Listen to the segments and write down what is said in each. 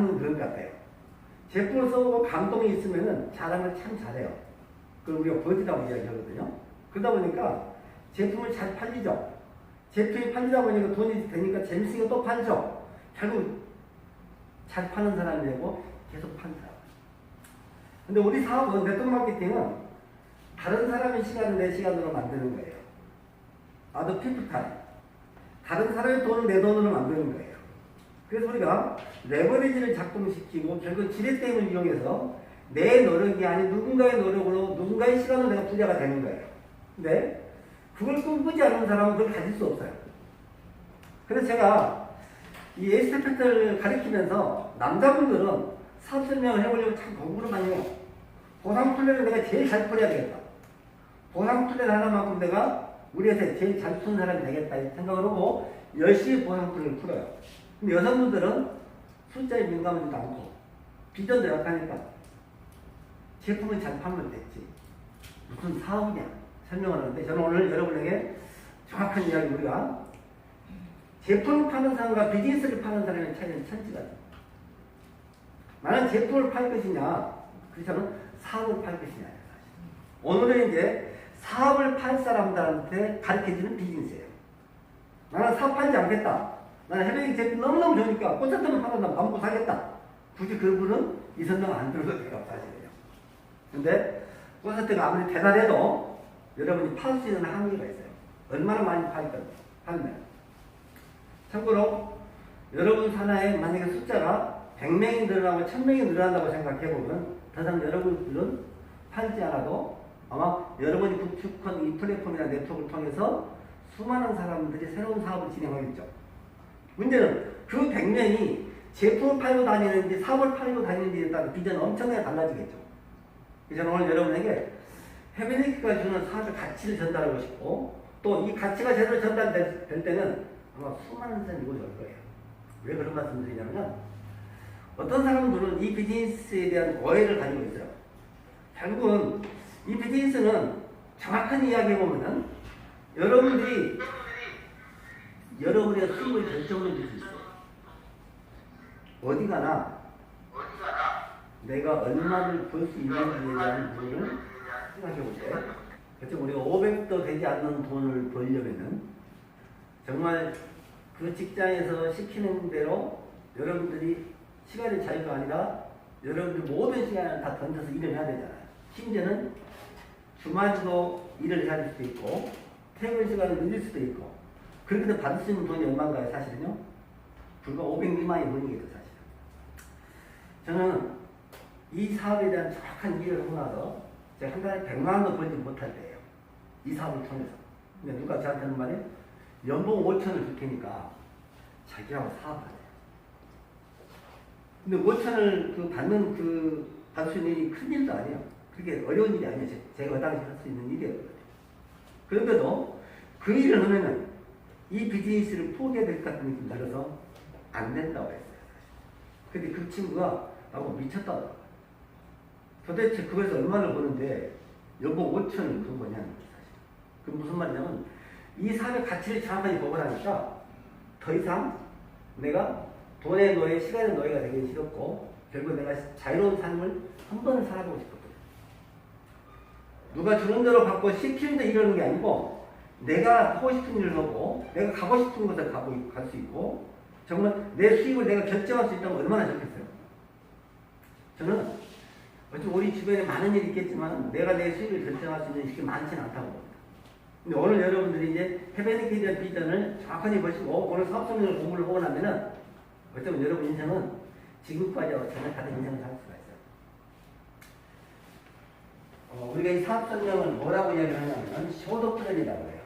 하는 그런 것 같아요. 제품을 써보고 감동이 있으면은 잘하면 참 잘해요. 그걸 우리가 버티라고 이야기하거든요. 그러다 보니까 제품을 잘 팔리죠. 제품이 팔리다 보니까 돈이 되니까 재밌으니까 또 팔죠. 결국 잘 파는 사람이 되고 계속 파는 사람. 근데 우리 사업은 네트워크 마케팅은 다른 사람의 시간을 내 시간으로 만드는 거예요. 아더 피플 타임. 다른 사람의 돈을 내 돈으로 만드는 거예요. 그래서 우리가 레버리지를 작동시키고 결국 지렛대임을 이용해서 내 노력이 아닌 누군가의 노력으로 누군가의 시간으로 내가 부자가 되는 거예요. 근데 그걸 꿈꾸지 않는 사람은 그걸 가질 수 없어요. 그래서 제가 이 에스테페트를 가리키면서 남자분들은 사업 설명을 해보려고 참 공부를 많이 해요. 보상 플랜을 내가 제일 잘 풀어야 되겠다. 보상 플랜 하나만큼 내가 우리 회사에 제일 잘 푸는 사람이 되겠다 이 생각을 하고 열심히 보상 플랜을 풀어요. 근데 여성분들은 숫자에 민감하지도 않고 비전도 약하니까 제품을 잘 팔면 됐지. 무슨 사업이냐 설명을 하는데 저는 오늘 여러분에게 정확한 이야기 우리가 제품을 파는 사람과 비즈니스를 파는 사람의 차이는 천지가 돼. 나는 제품을 팔 것이냐 그렇지 않은 사업을 팔 것이냐. 오늘은 이제 사업을 팔 사람들한테 가르쳐주는 비즈니스예요. 나는 사업 팔지 않겠다. 나는 해외 제품 너무너무 좋으니까 콘센트만 팔아서 아무것도 사겠다. 굳이 그분은 이 설명 안 들어도 돼요. 사실이에요. 근데 콘센트가 아무리 대단해도 여러분이 팔 수 있는 한계가 있어요. 얼마나 많이 팔면. 참고로 여러분 산하에 만약에 숫자가 100명이 늘어나고 1000명이 늘어난다고 생각해보면 더 이상 여러분들은 팔지 않아도 아마 여러분이 구축한 이 플랫폼이나 네트워크를 통해서 수많은 사람들이 새로운 사업을 진행하겠죠. 문제는 그 100명이 제품을 팔고 다니는지 사업을 팔고 다니는지에 따라 비전은 엄청나게 달라지겠죠. 그래서 오늘 여러분에게 헤비니크가 주는 사업의 가치를 전달하고 싶고 또 이 가치가 제대로 전달될 때는 아마 수많은 사람이 이곳에 올 거예요. 왜 그런 말씀을 드리냐면 어떤 사람들은 이 비즈니스에 대한 오해를 가지고 있어요. 결국은 이 비즈니스는 정확한 이야기 보면은 여러분들이 여러분의 수입을 결정을 줄 수 있어요. 어디 가나 내가 얼마를 벌 수 있는지에 대한 부분을 생각해 보세요. 그렇죠. 우리가 500도 되지 않는 돈을 벌려면은 정말 그 직장에서 시키는 대로 여러분들이 시간의 자유가 아니라 여러분들 모든 시간을 다 던져서 일을 해야 되잖아요. 심지어는 주말도 일을 해야 될 수도 있고 퇴근 시간을 늘릴 수도 있고 그렇게 해서 받을 수 있는 돈이 얼마인가요? 사실은요. 불과 500 미만의 돈이겠죠. 사실은. 저는 이 사업에 대한 정확한 이해를 하고 나서 제가 한 달에 100만 원도 벌지 못할 때예요. 이 사업을 통해서. 근데 누가 저한테 하는 말이 연봉 5천을 줄 테니까 자기하고 사업을 해요. 근데 5천을 받을 수 있는 일이 큰 일도 아니에요. 그게 어려운 일이 아니에요. 제가 그 당시 할 수 있는 일이었거든요. 그런데도 그 일을 하면은 이 비즈니스를 포기해야 될 것 같은 느낌이 들어서 안 된다고 했어요. 근데 그 친구가 나보고 미쳤다고. 도대체 그거에서 얼마를 버는데 연봉 5천을 준 거냐는 거예요. 그 무슨 말이냐면 이 사업의 가치를 정확하게 보고 나니까 더 이상 내가 돈의 노예, 시간의 노예가 되기 싫었고 결국 내가 자유로운 삶을 한 번은 살아보고 싶었거든요. 누가 주는 대로 받고 시키는 데 이러는 게 아니고 내가 하고 싶은 일을 하고 내가 가고 싶은 곳에 갈 수 있고 정말 내 수입을 내가 결정할 수 있다면 얼마나 좋겠어요. 저는 우리 주변에 많은 일이 있겠지만 내가 내 수입을 결정할 수 있는 일이 많지는 않다고 봅니다. 근데 오늘 여러분들이 이제 헤베니크에 대한 비전을 정확하게 보시고 오늘 사업성능을 공부를 하고 나면은 어쩌면 여러분 인생은 지금까지와 전혀 다른 인생을 살 수가 있어요. 우리가 이 사업성능을 뭐라고 이야기를 하냐면 쇼더 플랜이라고 해요.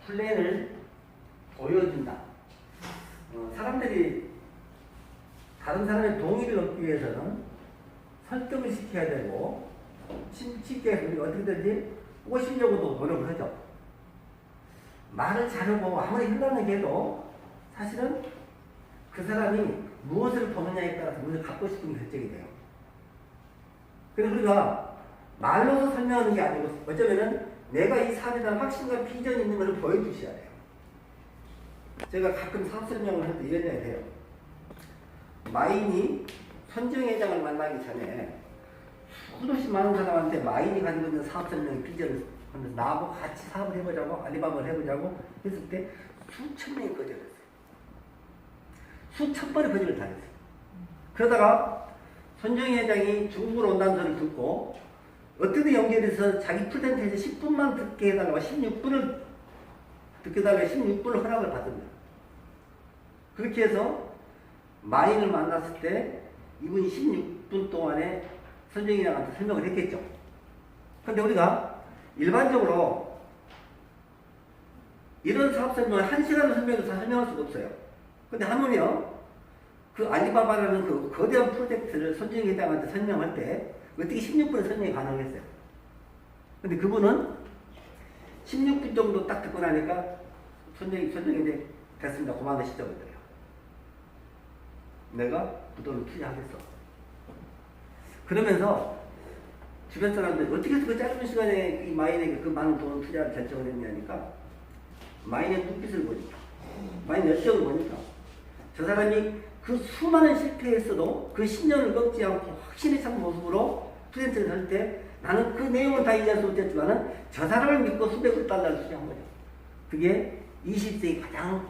플랜을 보여준다. 사람들이 다른 사람의 동의를 얻기 위해서는 설득을 시켜야 되고 쉽게 우리가 어떻게든지 꼬시려고도 노력을 하죠. 말을 잘하고 아무리 현란하게 해도 사실은 그 사람이 무엇을 보느냐에 따라서 무엇을 갖고 싶은 게 결정이 돼요. 그래서 우리가 말로서 설명하는 게 아니고 어쩌면은 내가 이 사업에 대한 확신과 비전이 있는 것을 보여주셔야 돼요. 제가 가끔 사업 설명을 할 때 이런 얘기를 해요. 마인이 선정회장을 만나기 전에 수없이 많은 사람한테 마인이 가지고 있는 사업 설명의 비전을 하면서 나하고 같이 사업을 해보자고 알리바바를 해보자고 했을 때 수천 명이 거절했어요. 수천 번의 거절을 당했어요. 그러다가 선정회장이 중국으로 온다는 소리를 듣고 어떻게든 연결해서 자기 프레젠테이션 10분만 듣게 해달라고 16분을 듣게 해달라고 16분을 허락을 받습니다. 그렇게 해서 마인을 만났을 때 이분이 16분 동안에 선정회장한테 설명을 했겠죠. 그런데 우리가 일반적으로 이런 사업 설명을 1시간을 설명해도 다 설명할 수가 없어요. 근데 하물며 그 알리바바라는 그 거대한 프로젝트를 선정회장한테 설명할 때 어떻게 16분에 설명이 가능했어요. 근데 그분은 16분 정도 딱 듣고 나니까 선정이 이제 됐습니다. 그만하시죠. 그러더래요. 내가 그 돈을 투자하겠어. 그러면서 주변 사람들이 어떻게 해서 그 짧은 시간에 이 마인에게 그 많은 돈을 투자를 결정을 했냐니까 마인의 눈빛을 보니까 마인의 열정을 보니까 저 사람이 그 수많은 실패했어도 그 신념을 꺾지 않고 확신에 찬 모습으로 프레젠테이션을 할 때 나는 그 내용은 다 이해할 수 없겠지만은 저 사람을 믿고 수백억 달러를 투자한 거죠. 그게 20세기 가장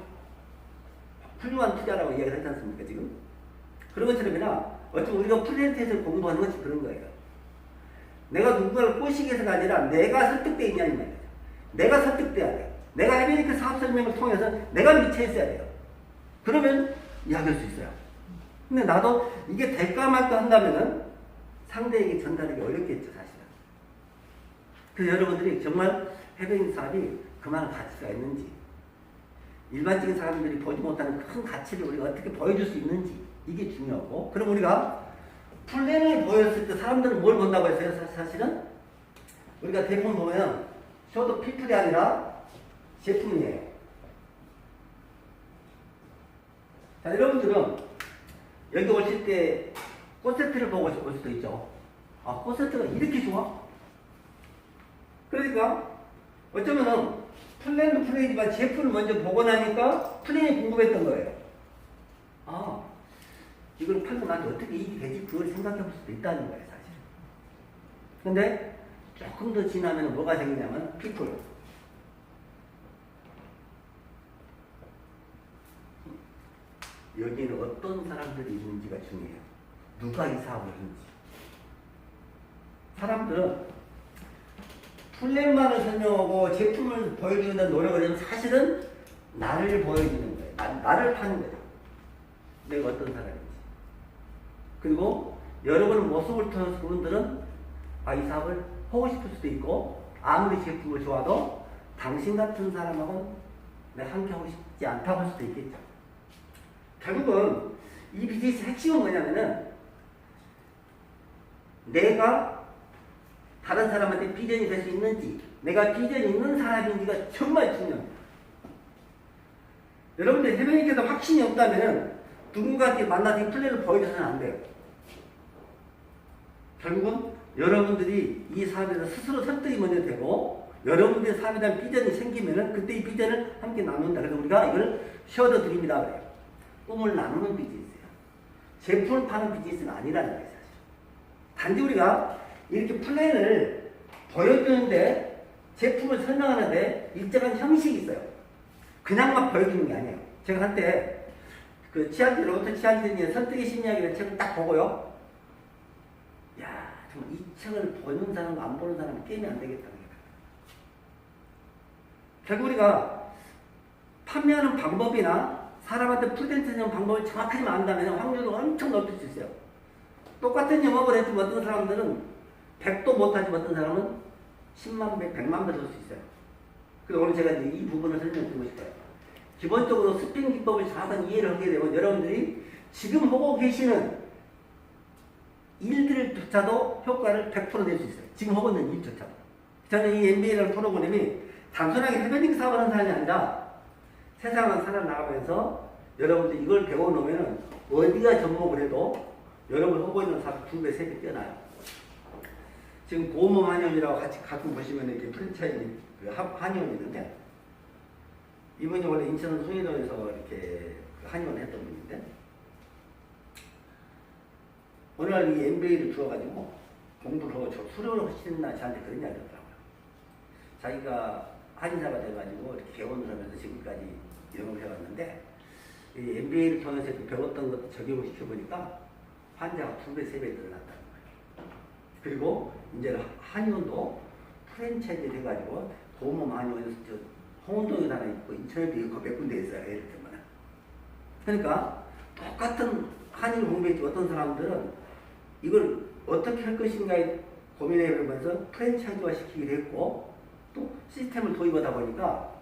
훌륭한 투자라고 이야기를 하지 않습니까, 지금? 그런 것처럼이나 어쩌면 우리가 프레젠테이션을 공부하는 것이 그런 거예요. 내가 누군가를 꼬시기 위해서가 아니라 내가 설득되어 있냐는 말이에요. 내가 설득돼야 돼요. 내가 해변이크 사업 설명을 통해서 내가 미쳐있어야 돼요. 그러면 이야기할 수 있어요. 근데 나도 이게 될까 말까 한다면은 상대에게 전달하기 어렵겠죠, 사실은. 그래서 여러분들이 정말 해변 사업이 그만한 가치가 있는지, 일반적인 사람들이 보지 못하는 큰 가치를 우리가 어떻게 보여줄 수 있는지, 이게 중요하고, 그럼 우리가 플랜을 보였을 때 사람들은 뭘 본다고 했어요? 사실은 우리가 대부분 보면 저도 피플이 아니라 제품이에요. 자, 여러분들은 여기 오실 때 꽃세트를 보고 올 수도 있죠. 아, 꽃세트가 이렇게 좋아? 그러니까 어쩌면은 플랜도 플랜이지만 제품을 먼저 보고 나니까 플랜이 궁금했던 거예요. 아, 이걸 팔고 나한테 어떻게 이익이 되지? 그걸 생각해 볼 수도 있다는 거예요, 사실. 근데 조금 더 지나면 뭐가 생기냐면 피플. 여기는 어떤 사람들이 있는지가 중요해요. 누가 이 사업을 하는지. 사람들은 플랜만을 설명하고 제품을 보여주는 노력을 하면 사실은 나를 보여주는 거예요. 나를 파는 거예요. 내가 어떤 사람인지. 그리고 여러분의 모습을 통해서 그분들은 이 사업을 하고 싶을 수도 있고 아무리 제품을 좋아도 당신 같은 사람하고는 내가 함께 하고 싶지 않다고 할 수도 있겠죠. 결국은 이 비즈니스 핵심은 뭐냐면은 내가 다른 사람한테 비전이 될 수 있는지 내가 비전이 있는 사람인지가 정말 중요합니다. 여러분들 해변이께서 확신이 없다면은 누군가한테 만나서 이 플랜을 보여줘서는 안 돼요. 결국은 여러분들이 이 사업에 대해서 스스로 설득이 먼저 되고 여러분들의 사업에 대한 비전이 생기면은 그때 이 비전을 함께 나눈다. 그래서 우리가 이걸 쉐어더 드립니다 그래요. 꿈을 나누는 비즈니스예요. 제품을 파는 비즈니스가 아니라는 거예요, 사실. 단지 우리가 이렇게 플랜을 보여주는데 제품을 설명하는데 일정한 형식이 있어요. 그냥 막 보여주는 게 아니에요. 제가 한때 그 로버트 치알디니의 선택의 심리학이라는 책을 딱 보고요. 야, 정말 이 책을 보는 사람과 안 보는 사람은 게임이 안 되겠다. 결국 우리가 판매하는 방법이나 사람한테 프레젠테이션 방법을 정확하게 안다면 확률을 엄청 높일 수 있어요. 똑같은 영업을 했지만 어떤 사람들은 100도 못하지만 어떤 사람은 10만 배, 100만 배 줄 수 있어요. 그래서 오늘 제가 이 부분을 설명드리고 싶어요. 기본적으로 스핀 기법을 정확한 이해를 하게 되면 여러분들이 지금 하고 계시는 일들조차도 효과를 100% 낼 수 있어요. 지금 하고 있는 일조차도. 저는 이 MBA라는 프로그램이 단순하게 해변딩 사업을 하는 사람이 아니라 세상을 살아나가면서 여러분들 이걸 배워놓으면 어디가 접목을 해도 여러분 하고 있는 사업 2배, 3배 뛰어나요. 지금 고모 한의원이라고 같이 가끔 보시면 이렇게 프랜차이즈 그 한의원이 있는데 이분이 원래 인천 송이동에서 이렇게 그 한의원 했던 분인데 어느 날 이 MBA를 들어가지고 공부를 하고 저 수료를 하시나 저한테 그런 이야기 하더라고요. 자기가 한의사가 돼가지고 이렇게 개원을 하면서 지금까지 영업을 해왔는데 이 MBA를 통해서 배웠던 것도 적용을 시켜보니까 환자가 2배, 3배 늘어났다는 거예요. 그리고 이제 한의원도 프랜차이즈를 해가지고 고모 한의원에서 저 홍은동에 하나 있고 인천에도 있고 몇 군데 있어요. 예를 들면. 그러니까 똑같은 한의를 공부했지 어떤 사람들은 이걸 어떻게 할 것인가에 고민해보면서 프랜차이즈화 시키기도 했고 또 시스템을 도입하다 보니까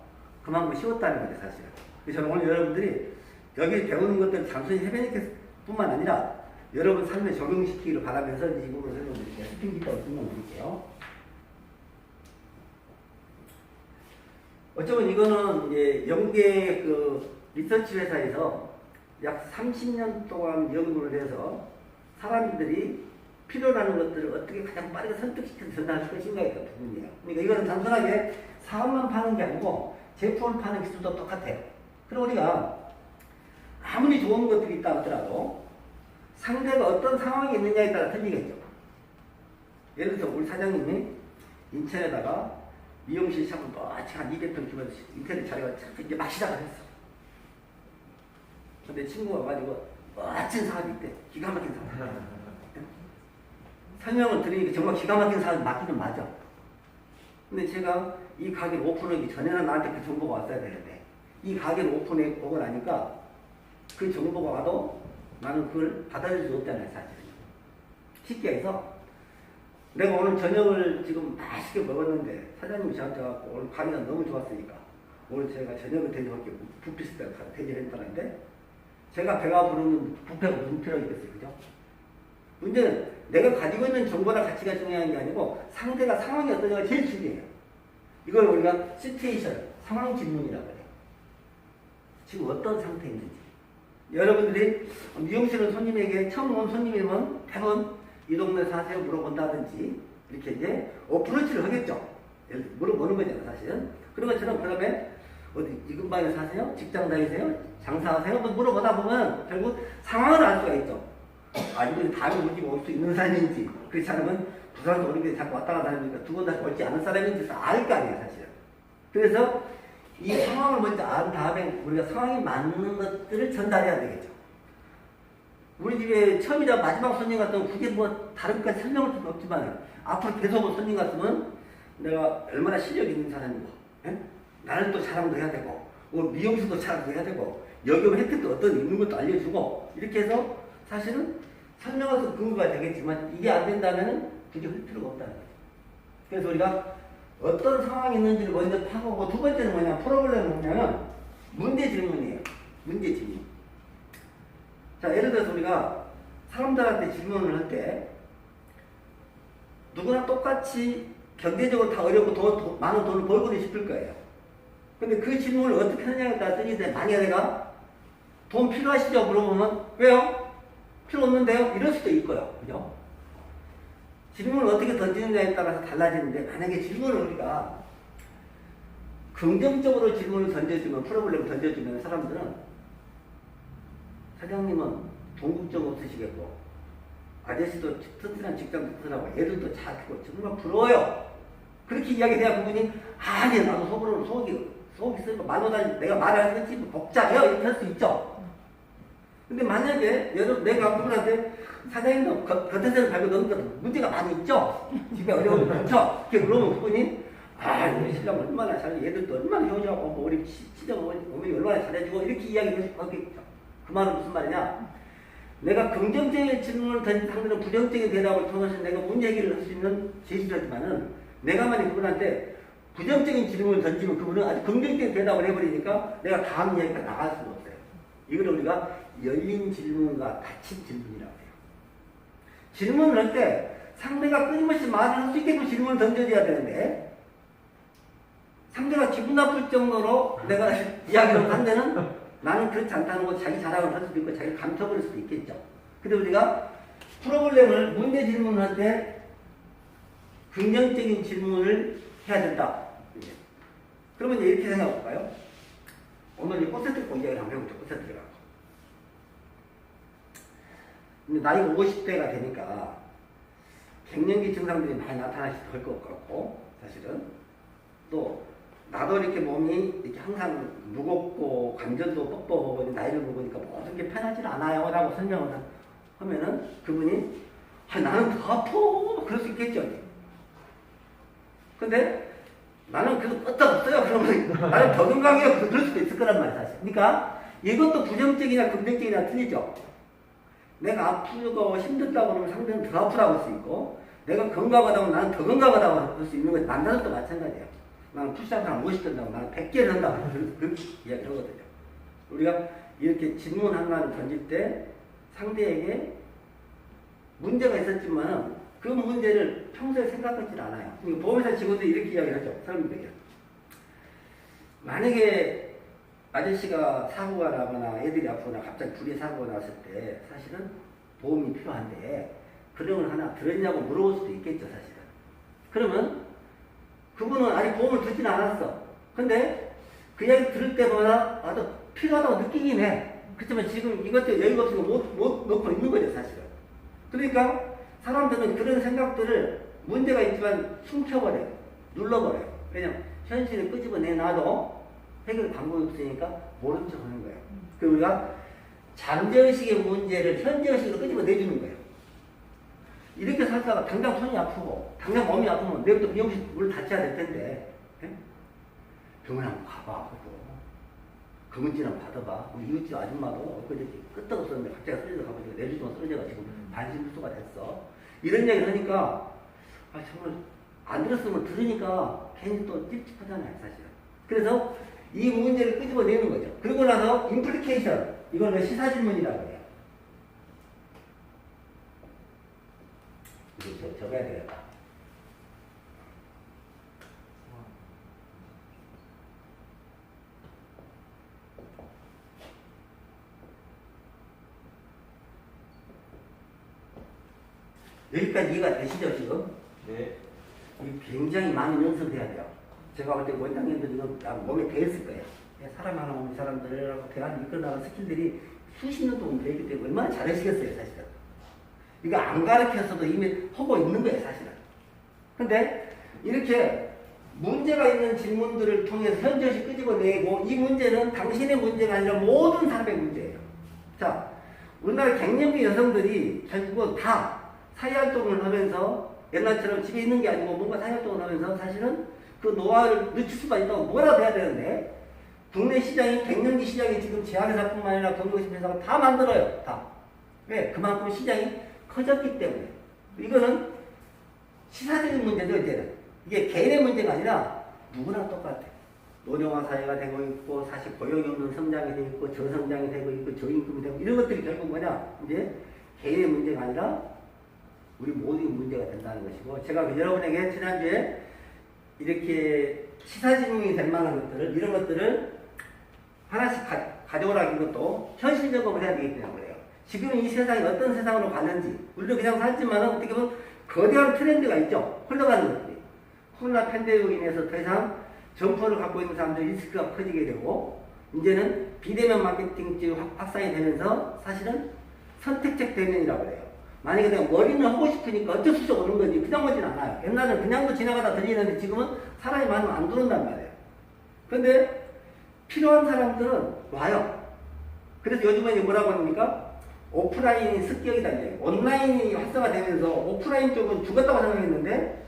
그만큼 쉬웠다는 거죠 사실은. 그래서 저는 오늘 여러분들이 여기 배우는 것들 단순히 해변이켓 뿐만 아니라 여러분 삶에 적용시키기를 바라면서 이 부분을 설명드릴게요. 스핀 기법을 설명드릴게요. 어쩌면 이거는 이제 영계 그 리서치 회사에서 약 30년 동안 연구를 해서 사람들이 필요로 하는 것들을 어떻게 가장 빠르게 선택시켜서 전달할 것인가의 부분이에요. 그러니까 이거는 단순하게 사업만 파는 게 아니고 제품을 파는 기술도 똑같아요. 그리고 우리가 아무리 좋은 것들이 있다 하더라도 상대가 어떤 상황이 있느냐에 따라 틀리겠죠. 예를 들어서 우리 사장님이 인천에다가 미용실 샵을 멋지게 한 200평 주면서 인테리어 자리가 이제 막 시작을 했어. 근데 친구가 와가지고 멋진 사업이 있대. 기가 막힌 사업. 설명을 들으니까 정말 기가 막힌 사업이 맞기는 맞아. 근데 제가 이 가게를 오픈하기 전에는 나한테 그 정보가 왔어야 되는데 이 가게를 오픈해 보고 나니까 그 정보가 와도 나는 그걸 받아들일 수 없잖아요, 사실은. 쉽게 해서 내가 오늘 저녁을 지금 맛있게 먹었는데 사장님이 저한테 와서 오늘 가게가 너무 좋았으니까 오늘 제가 저녁을 대접할게 뷔페스트를 대접했다는데 제가 배가 부르는 뷔페가 무슨 필요가 있겠어요, 그죠? 문제는 내가 가지고 있는 정보나 가치가 중요한 게 아니고 상대가 상황이 어떠냐가 제일 중요해요. 이걸 우리가 시츄에이션, 상황 질문이라고 해요. 지금 어떤 상태에 있는지. 여러분들이 미용실은 손님에게 처음 온 손님이면 대부분 이 동네 사세요 물어본다든지 이렇게 이제 어프로치를 하겠죠. 물어보는 거잖아요, 사실은. 그런 것처럼 그다음에 어디 이 근방에 사세요? 직장 다니세요? 장사하세요? 물어보다 보면 결국 상황을 알 수가 있죠. 아, 이분이 다음에 우리 집 올 수 있는 사람인지, 그렇지 않으면 부산에서 오는 게 자꾸 왔다 갔다 하니까 두 번 다시 올지 않은 사람인지 알 거 아니에요, 사실은. 그래서 이 상황을 먼저 안 다음에 우리가 상황이 맞는 것들을 전달해야 되겠죠. 우리 집에 처음이자 마지막 손님 같으면 그게 뭐 다른 것까지 설명할 수는 없지만 앞으로 계속 올 손님 같으면 내가 얼마나 실력이 있는 사람이고, 예? 나는 또 자랑도 해야 되고, 미용실도 자랑도 해야 되고, 여기 오면 혜택도 어떤 있는 것도 알려주고, 이렇게 해서 사실은 설명해서 근거가 되겠지만 이게 안 된다면 굳이 할 필요가 없다는 거죠. 그래서 우리가 어떤 상황이 있는지를 먼저 파고고 두 번째는 뭐냐, 프로블렘은 뭐냐면 문제 질문이에요. 문제 질문. 자, 예를 들어서 우리가 사람들한테 질문을 할 때 누구나 똑같이 경제적으로 다 어렵고 많은 돈을 벌고는 싶을 거예요. 근데 그 질문을 어떻게 하느냐에 따라 뜨는데 만약에 내가 돈 필요하시죠? 물어보면 왜요? 필요 없는데요? 이럴 수도 있고요. 그죠? 질문을 어떻게 던지느냐에 따라서 달라지는데 만약에 질문을 우리가 긍정적으로 질문을 던져주면 프로블렘을 던져주면 사람들은 사장님은 돈 걱정 없으시겠고 아저씨도 튼튼한 직장 튼튼하고 애들도 착하고 정말 부러워요. 그렇게 이야기해야 그분이 아니 나도 속으로는 속이 쓰고 말로 다니 내가 말하는 것이 복잡해요 이렇게 할 수 있죠. 근데 만약에 내가 그분한테 사장님도 겉에서는 밟고 넘는 것도 문제가 많이 있죠. 집에 어려움이 많죠. 이렇게 물으면 그분이 우리 신랑 얼마나 잘해 얘들도 얼마나 효자하고 우리 친정 어머니 얼마나 잘해주고 이렇게 이야기를 하겠죠. 그 말은 무슨 말이냐, 내가 긍정적인 질문을 던진 상대는 부정적인 대답을 통해서 내가 문제 해결을 할 수 있는 제시를 하지만은 내가 만약 그분한테 부정적인 질문을 던지면 그분은 아주 긍정적인 대답을 해버리니까 내가 다음 이야기가 나갈 수가 없어요. 이걸 우리가 열린 질문과 닫힌 질문이라고 해요. 질문을 할 때 상대가 끊임없이 말을 할 수 있게끔 질문을 던져줘야 되는데 상대가 기분 나쁠 정도로 내가 이야기를 한 데는 나는 그렇지 않다는 거 자기 자랑을 할 수도 있고 자기를 감춰버릴 수도 있겠죠. 근데 우리가 프로블렘을 문제 질문을 할 때 긍정적인 질문을 해야 된다. 그러면 이제 이렇게 생각해 볼까요? 오늘 이 콘센트 이야기를 한번 해보죠. 콘센트를 갖고. 근데 나이가 50대가 되니까 갱년기 증상들이 많이 나타나실 것 같고, 사실은 또 나도 이렇게 몸이 이렇게 항상 무겁고 관절도 뻑뻑하고 나이를 먹으니까 모든 게 편하지 않아요 라고 설명을 하면은 그분이 나는 더 아파 그럴 수 있겠죠. 근데 나는 그거 끄떡없어요 그러면 나는 더 건강해요 그럴 수도 있을 거란 말이야 사실. 그러니까 이것도 부정적이나 긍정적이나 틀리죠. 내가 아프고 힘들다고 그러면 상대는 더 아프다고 할 수 있고, 내가 건강하다고 나는 더 건강하다고 할 수 있는 건 남자들도 마찬가지예요. 나는 푸시업을 한 50개 한다고 나는 100개를 한다고 그렇게 이야기를 하거든요. 우리가 이렇게 질문 하나를 던질 때 상대에게 문제가 있었지만 그 문제를 평소에 생각하지 않아요. 보험회사 직원들이 이렇게 이야기를 하죠. 사람들에게. 만약에 아저씨가 사고가 나거나 애들이 아프거나 갑자기 불이 사고가 났을 때 사실은 보험이 필요한데 그런 걸 하나 들었냐고 물어볼 수도 있겠죠. 사실은. 그러면 그분은 아직 보험을 듣진 않았어. 근데 그 이야기 들을 때마다 나도 필요하다고 느끼긴 해. 그렇지만 지금 이것도 여유가 없으니까 못 넣고 있는 거죠. 사실은. 그러니까 사람들은 그런 생각들을 문제가 있지만 숨겨버려요. 눌러버려요. 왜냐면 현실을 끄집어내놔도 해결 방법이 없으니까 모른 척 하는 거예요. 그리고 우리가 잠재의식의 문제를 현재의식으로 끄집어내주는 거예요. 이렇게 살다가 당장 손이 아프고 당장 몸이 아프면 내일부터 미용실 물 닫혀야 될 텐데 병원 한번 가봐. 검은진 한번 받아봐. 우리 이웃집 아줌마도 엊그제 끄떡없었는데 갑자기 쓰러져 가지고 내주동안 쓰러져가지고 반신불수가 됐어. 이런 얘기를 하니까 정말 안 들었으면 들으니까 괜히 또 찝찝하잖아요 사실은. 그래서 이 문제를 끄집어내는 거죠. 그리고 나서 임플리케이션, 이걸 시사질문이라고 해요. 이거 적어야 되겠다. 여기까지 이해가 되시죠 지금? 네. 굉장히 많은 연습을 해야 돼요. 제가 볼 때 원장님들 이거 몸에 배웠을 거예요. 사람 하나 오는 사람들하고 대화를 이끌어나가는 스킬들이 수십 년 동안 배웠기 때문에 얼마나 잘하시겠어요 사실은. 이거 안 가르쳐서도 이미 하고 있는 거예요 사실은. 근데 이렇게 문제가 있는 질문들을 통해서 현저시 끄집어내고, 이 문제는 당신의 문제가 아니라 모든 사람의 문제예요. 자, 우리나라 갱년기 여성들이 결국은 다 사회활동을 하면서 옛날처럼 집에 있는 게 아니고 뭔가 사회활동을 하면서 사실은 그 노화를 늦출 수가 있다고 뭐라도 해야 되는데, 국내 시장이 갱년기 시장이 지금 제약회사뿐만 아니라 경로식 회사가 다 만들어요. 다. 왜? 그만큼 시장이 커졌기 때문에. 이거는 시사적인 문제죠. 이제는 이게 개인의 문제가 아니라 누구나 똑같아. 노령화 사회가 되고 있고, 사실 고용이 없는 성장이 되고 있고, 저성장이 되고 있고, 저임금이 되고, 이런 것들이 결국 뭐냐, 이제 개인의 문제가 아니라 우리 모두의 문제가 된다는 것이고, 제가 여러분에게 지난주에 이렇게 시사질문이 될 만한 것들을, 이런 것들을 하나씩 가져오라는 것도 현실적으로 해야 되기 때문에 그래요. 지금 이 세상이 어떤 세상으로 가는지, 우리도 그냥 살지만 어떻게 보면 거대한 트렌드가 있죠. 흘러가는 것들이. 코로나 팬데믹으로 인해서 더 이상 점포를 갖고 있는 사람들 리스크가 커지게 되고, 이제는 비대면 마케팅이 확산이 되면서 사실은 선택적 대면이라고 해요. 만약에 내가 머리는 하고 싶으니까 어쩔 수 없이 오는 거지 그냥 오진 않아요. 옛날에는 그냥도 지나가다 들리는데 지금은 사람이 많으면 안 들어온단 말이에요. 근데 필요한 사람들은 와요. 그래서 요즘에 이제 뭐라고 합니까? 오프라인이 습격이다. 이제 온라인이 활성화되면서 오프라인 쪽은 죽었다고 생각했는데,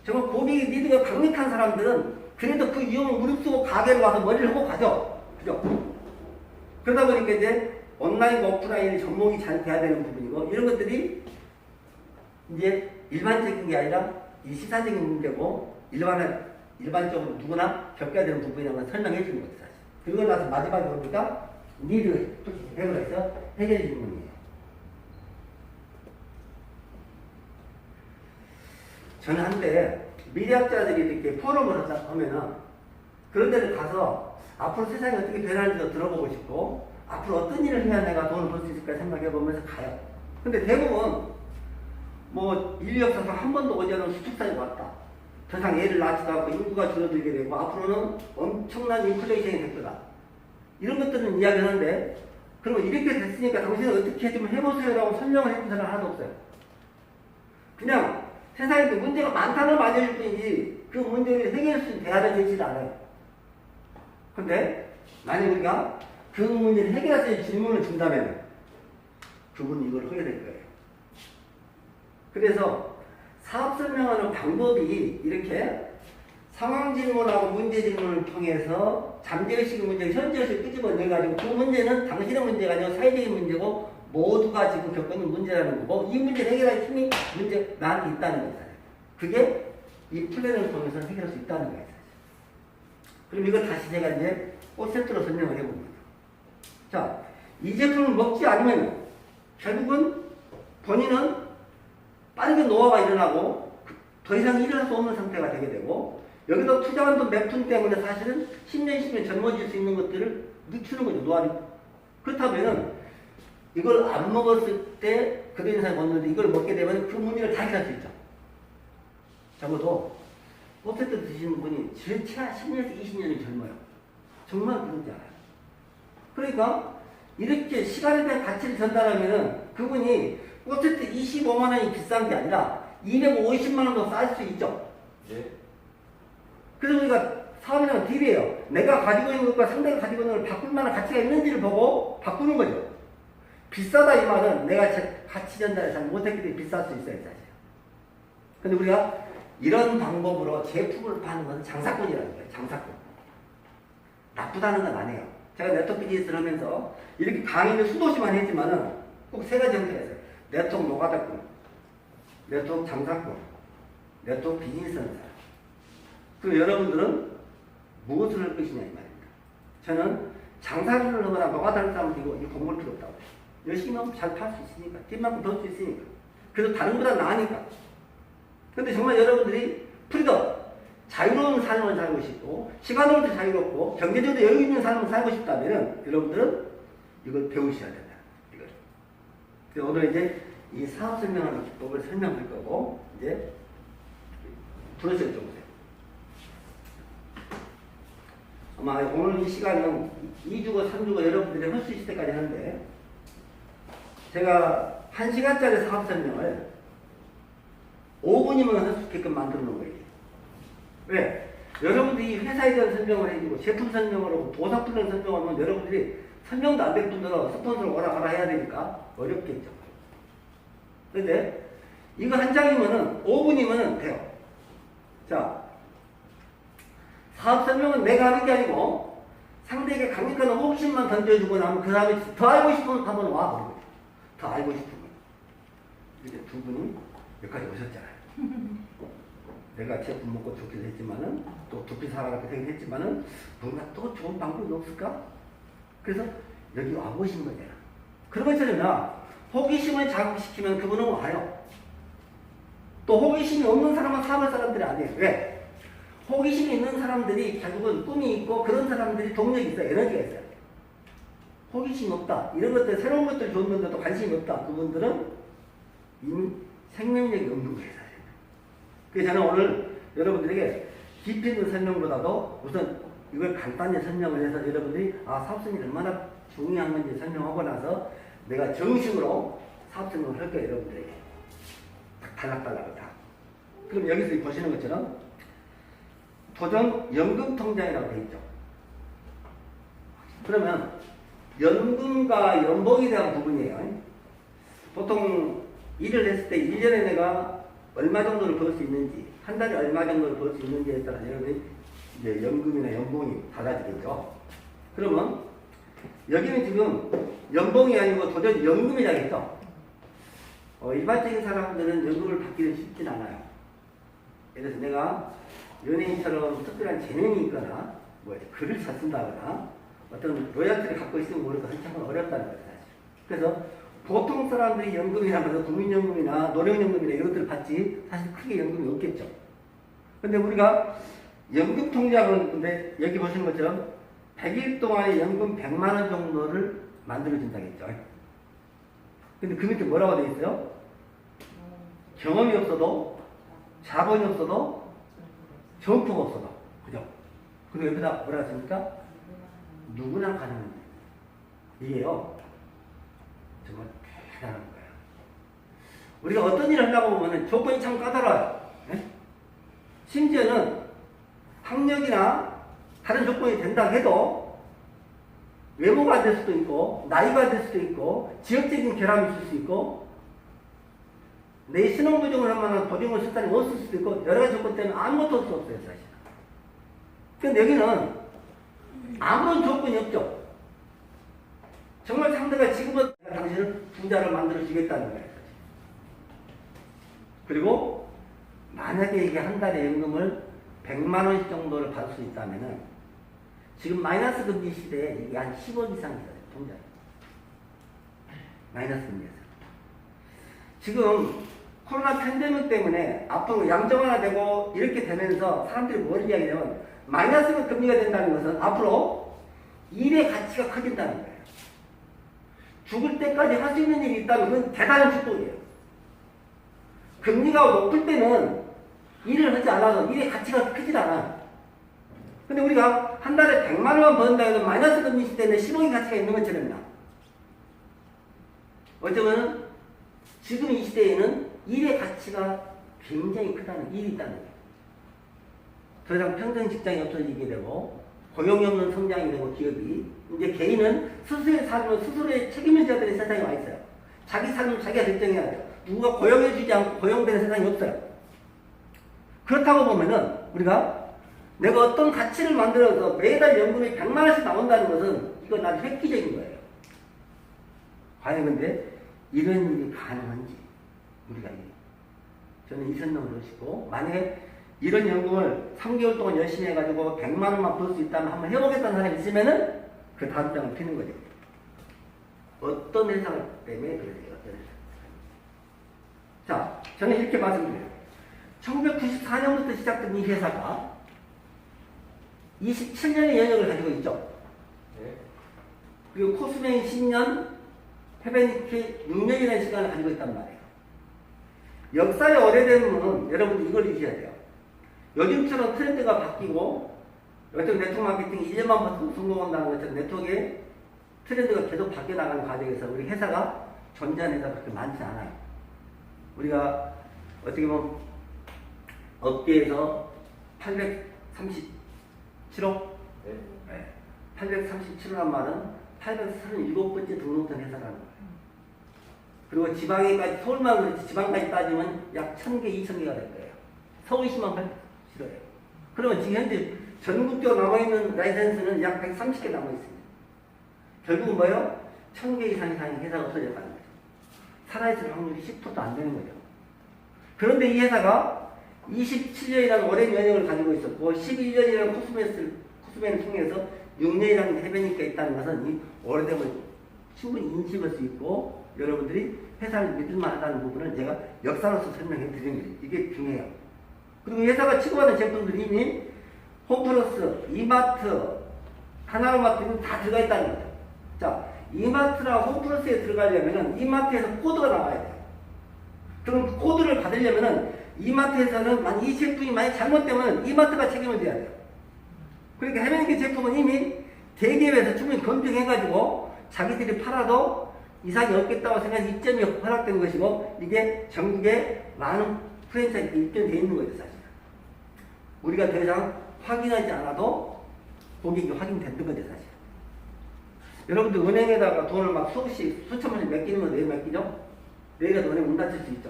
정말 고객의 니드가 강력한 사람들은 그래도 그 위험을 무릅쓰고 가게로 와서 머리를 하고 가죠. 그죠? 그러다 보니까 이제 온라인과 오프라인이 접목이 잘 돼야 되는 부분이고, 이런 것들이 이제 일반적인 게 아니라 이 시사적인 문제고, 일반적으로 누구나 겪어야 되는 부분이라는 걸 설명해 주는 거죠, 사실. 그리고 나서 마지막에 보니까 니드 해결해서 해결 질문이에요. 저는 한때 미래학자들이 이렇게 포럼을 하면은 그런 데를 가서 앞으로 세상이 어떻게 변하는지 들어보고 싶고, 앞으로 어떤 일을 해야 내가 돈을 벌 수 있을까 생각해 보면서 가요. 근데 대부분 뭐 인류 역사상 한 번도 오지 않은 수축사에 왔다. 더 이상 애를 낳지도 않고 인구가 줄어들게 되고 앞으로는 엄청난 인플레이션이 될 거다. 이런 것들은 이야기하는데 그러면 이렇게 됐으니까 당신은 어떻게 좀 해보세요라고 설명을 해준 사람 하나도 없어요. 그냥 세상에 문제가 많다는 말일 뿐이지 그 문제를 해결할 수 있는 대안을 내지도 않아요. 근데 만약 우리가 그 문제를 해결할 수 있는 질문을 준다면 그분은 이걸 하게 될 거예요. 그래서 사업 설명하는 방법이 이렇게 상황 질문하고 문제 질문을 통해서 잠재의식 문제를 현재의식을 끄집어내가지고 그 문제는 당신의 문제가 아니고 사회적인 문제고 모두가 지금 겪는 문제라는 거고 이 문제를 해결할 힘이 문제 나한테 있다는 거예요. 그게 이 플랜을 통해서 해결할 수 있다는 거예요. 그럼 이걸 다시 제가 이제 5세트로 설명을 해봅니다. 자, 이 제품을 먹지 않으면 결국은 본인은 빠르게 노화가 일어나고 더 이상 일어날 수 없는 상태가 되게 되고 여기서 투자한 돈 몇 푼 때문에 사실은 10년, 20년 젊어질 수 있는 것들을 늦추는 거죠. 노화를. 그렇다면 이걸 안 먹었을 때 그런 인상이 왔는데 이걸 먹게 되면 그 문제를 다 해결할 수 있죠. 적어도 5세트 드시는 분이 최하 10년에서 20년이 젊어요. 정말 그런지 알아요. 그러니까 이렇게 시간에 대한 가치를 전달하면은 그분이 5세트 25만 원이 비싼 게 아니라 250만 원도 쌀 수 있죠. 네. 그래서 우리가 사업이라는 딜이에요. 내가 가지고 있는 것과 상대가 가지고 있는 걸 바꿀 만한 가치가 있는지를 보고 바꾸는 거죠. 비싸다 이 말은 내가 가치 전달을 잘 못했기 때문에 비쌀 수 있어요. 사실. 근데 우리가 이런 방법으로 제품을 파는 것은 장사꾼이라는 거예요. 장사꾼. 나쁘다는 건 아니에요. 제가 네트워크 비즈니스를 하면서 이렇게 강의를 수도시만 했지만은 꼭 세 가지 형태가 있어요. 네트워크 노가다꾼, 네트워크 장사꾼, 네트워크 비즈니스 하는 사람. 그럼 여러분들은 무엇을 할 것이냐 이 말입니다. 저는 장사를 하거나 노가다를 사람은 이거 공부할 필요 없다고. 열심히 하면 잘 팔 수 있으니까. 뒷만큼 벌 수 있으니까. 그래서 다른 보다 나으니까. 근데 정말 여러분들이 프리덤, 자유로운 삶을 살고 싶고 시간으로도 자유롭고 경제적으로 여유 있는 삶을 살고 싶다면 여러분들은 이걸 배우셔야 된다. 이걸. 그래서 오늘 이제 이 사업 설명하는 기법을 설명할 거고 이제 브러쉬를 좀 보세요. 아마 오늘 이 시간은 2주고 3주고 여러분들이 할 수 있을 때까지 하는데 제가 1시간짜리 사업 설명을 5분이면 할 수 있게끔 만들어 놓은 거예요. 왜? 여러분들이 회사에 대한 설명을 해주고 제품 설명을 하고 도사 플랜 설명을 하면 여러분들이 설명도 안 될 분들은 스폰서를 오라 해야 되니까 어렵겠죠. 그런데 이거 한 장이면은 5분이면은 돼요. 자, 사업 설명은 내가 하는 게 아니고 상대에게 강력한 호기심만 던져주고 나면 그 다음에 더 알고 싶으면 한번 와. 더 알고 싶으면. 이렇게 두 분이 여기까지 오셨잖아요. 내가 제품 먹고 좋기도 했지만은 또 두피 살아가게 되긴 했지만은 뭔가 또 좋은 방법이 없을까? 그래서 여기 와보신 거잖아. 그런 것처럼 호기심을 자극시키면 그분은 와요. 또 호기심이 없는 사람은 사업할 사람들이 아니에요. 왜? 호기심이 있는 사람들이 결국은 꿈이 있고 그런 사람들이 동력이 있어요. 에너지가 있어요. 호기심이 없다. 이런 것들 새로운 것들 줬는데도 관심이 없다. 그분들은 이미 생명력이 없는 거예요. 사실. 그래서 저는 오늘 여러분들에게 깊이 있는 설명보다도 우선 이걸 간단히 설명을 해서 여러분들이 사업성이 얼마나 중요한 건지 설명하고 나서 내가 정식으로 사업 설명을 할 거예요. 여러분들에게. 달락달락 다. 그럼 여기서 보시는 것처럼 도전 연금 통장이라고 되어 있죠. 그러면 연금과 연봉에 대한 부분이에요. 보통 일을 했을 때 1년에 내가 얼마 정도를 벌 수 있는지, 한 달에 얼마 정도를 벌 수 있는지에 따라 여러분이 이제 연금이나 연봉이 달라지겠죠. 그러면 여기는 지금 연봉이 아니고 도전 연금이라고 했죠. 일반적인 사람들은 연금을 받기는 쉽진 않아요. 예를 들어서 내가 연예인처럼 특별한 재능이 있거나 뭐 글을 잘 쓴다거나 어떤 로열티를 갖고 있으면 모르고 한참은 어렵다는 거예요. 사실. 그래서 보통 사람들이 연금이나 국민연금이나 노령연금이나 이런 것들을 받지 사실 크게 연금이 없겠죠. 근데 우리가 연금 통장은 근데 여기 보시는 것처럼 100일 동안에 연금 100만 원 정도를 만들어준다겠죠. 근데 그 밑에 뭐라고 되어 있어요? 경험이 없어도, 자본이 없어도, 정포가 없어도. 그죠? 그리고 여기다 뭐라 했습니까? 누구나 가능한 일. 이게요, 정말 대단한 거예요. 우리가 어떤 일을 하려고 보면 조건이 참 까다로워요. 네? 심지어는 학력이나 다른 조건이 된다 해도 외모가 안 될 수도 있고, 나이가 안 될 수도 있고, 지역적인 결함이 있을 수 있고, 내 신혼부정을 하면 보증을 쓸 사람이 없을 수도 있고, 여러 가지 조건 때문에 아무것도 할 수 없어요, 사실. 근데 여기는 아무런 조건이 없죠. 정말 상대가 지금은 당신을 부자를 만들어 주겠다는 거예요. 그리고 만약에 이게 한 달에 연금을 100만 원씩 정도를 받을 수 있다면은 지금 마이너스 금리 시대에 이게 한 10억 이상이거든요, 통장에. 마이너스 금리에서. 지금 코로나 팬데믹 때문에 앞으로 양정화되고 이렇게 되면서 사람들이 뭘 이야기하냐면 마이너스 금리가 된다는 것은 앞으로 일의 가치가 커진다는 거예요. 죽을 때까지 할 수 있는 일이 있다면 그건 대단한 축복이에요. 금리가 높을 때는 일을 하지 않아도 일의 가치가 크질 않아. 근데 우리가 한 달에 100만 원만 번다 해도 마이너스 금리 시대에 10억의 가치가 있는 것처럼요. 어쩌면 지금 이 시대에는 일의 가치가 굉장히 크다는 일이 있다는 거예요. 더 이상 평생 직장이 없어지게 되고 고용이 없는 성장이 되고 기업이 이제 개인은 스스로의 삶을 스스로의 책임을 져야 되는 세상에 와 있어요. 자기 삶을 자기가 결정해야 돼요. 누가 고용해주지 않고 고용되는 세상이 없어요. 그렇다고 보면은 우리가 내가 어떤 가치를 만들어서 매달 연금이 100만 원씩 나온다는 것은 이건 아주 획기적인 거예요. 과연 근데 이런 일이 가능한지 우리가 저는 이 설명을 하시고 만약에 이런 연금을 3개월 동안 열심히 해가지고 100만 원만 벌 수 있다면 한번 해보겠다는 사람이 있으면은 그 다음 장을 피는 거죠. 어떤 회사 때문에 그래요? 어떤 회사? 자, 저는 이렇게 말씀드려요. 1994년부터 시작된 이 회사가 27년의 연역을 가지고 있죠. 네. 그리고 코스메인 10년, 페베니키 6년이라는 시간을 가지고 있단 말이에요. 역사에 오래되면 여러분들 이걸 잊으셔야 돼요. 요즘처럼 트렌드가 바뀌고 요즘 네트워크 마케팅이 1년만 버티고 성공한다는 것처럼 네트워크의 트렌드가 계속 바뀌어나가는 과정에서 우리 회사가 존재하는 회사가 그렇게 많지 않아요. 우리가 어떻게 보면 업계에서 837억? 네. 837억란 말은 837번째 등록된 회사라는 거예요. 그리고 지방에까지, 서울만 그렇지 지방까지 따지면 약 1000개, 2000개가 될 거예요. 서울시만 807억이에요. 그러면 지금 현재 전국적으로 남아있는 라이센스는 약 130개 남아있습니다. 결국은 뭐예요? 1000개 이상의 회사가 없어졌다는 거죠. 살아있을 확률이 10%도 안 되는 거죠. 그런데 이 회사가 27년이라는 오랜 연역을 가지고 있었고 11년이라는 코스메를 통해서 6년이라는 해변이가 있다는 것은 이 오래됨을 충분히 인식할 수 있고 여러분들이 회사를 믿을만 하다는 부분을 제가 역사로서 설명해 드린 거예요. 이게 중요해요. 그리고 회사가 취급하는 제품들이 이미 홈플러스, 이마트, 하나로마트 이런 다 들어가 있다는 거죠. 자, 이마트나 홈플러스에 들어가려면 이마트에서 코드가 나와야 돼요. 그럼 그 코드를 받으려면 이마트에서는 만약 이 제품이 많이 잘못되면 이마트가 책임을 져야 돼요. 그러니까 해변기 제품은 이미 대기업에서 충분히 검증해가지고 자기들이 팔아도 이상이 없겠다고 생각해서 입점이 허락된 것이고 이게 전국에 많은 프랜차이즈가 입점되어 있는 거죠, 사실. 우리가 더 이상 확인하지 않아도 고객이 확인된 거죠, 사실. 여러분들 은행에다가 돈을 막 수억씩, 수천만 원씩 맡기는 건 왜 맡기죠? 내일이라도 은행 문 닫힐 수 있죠.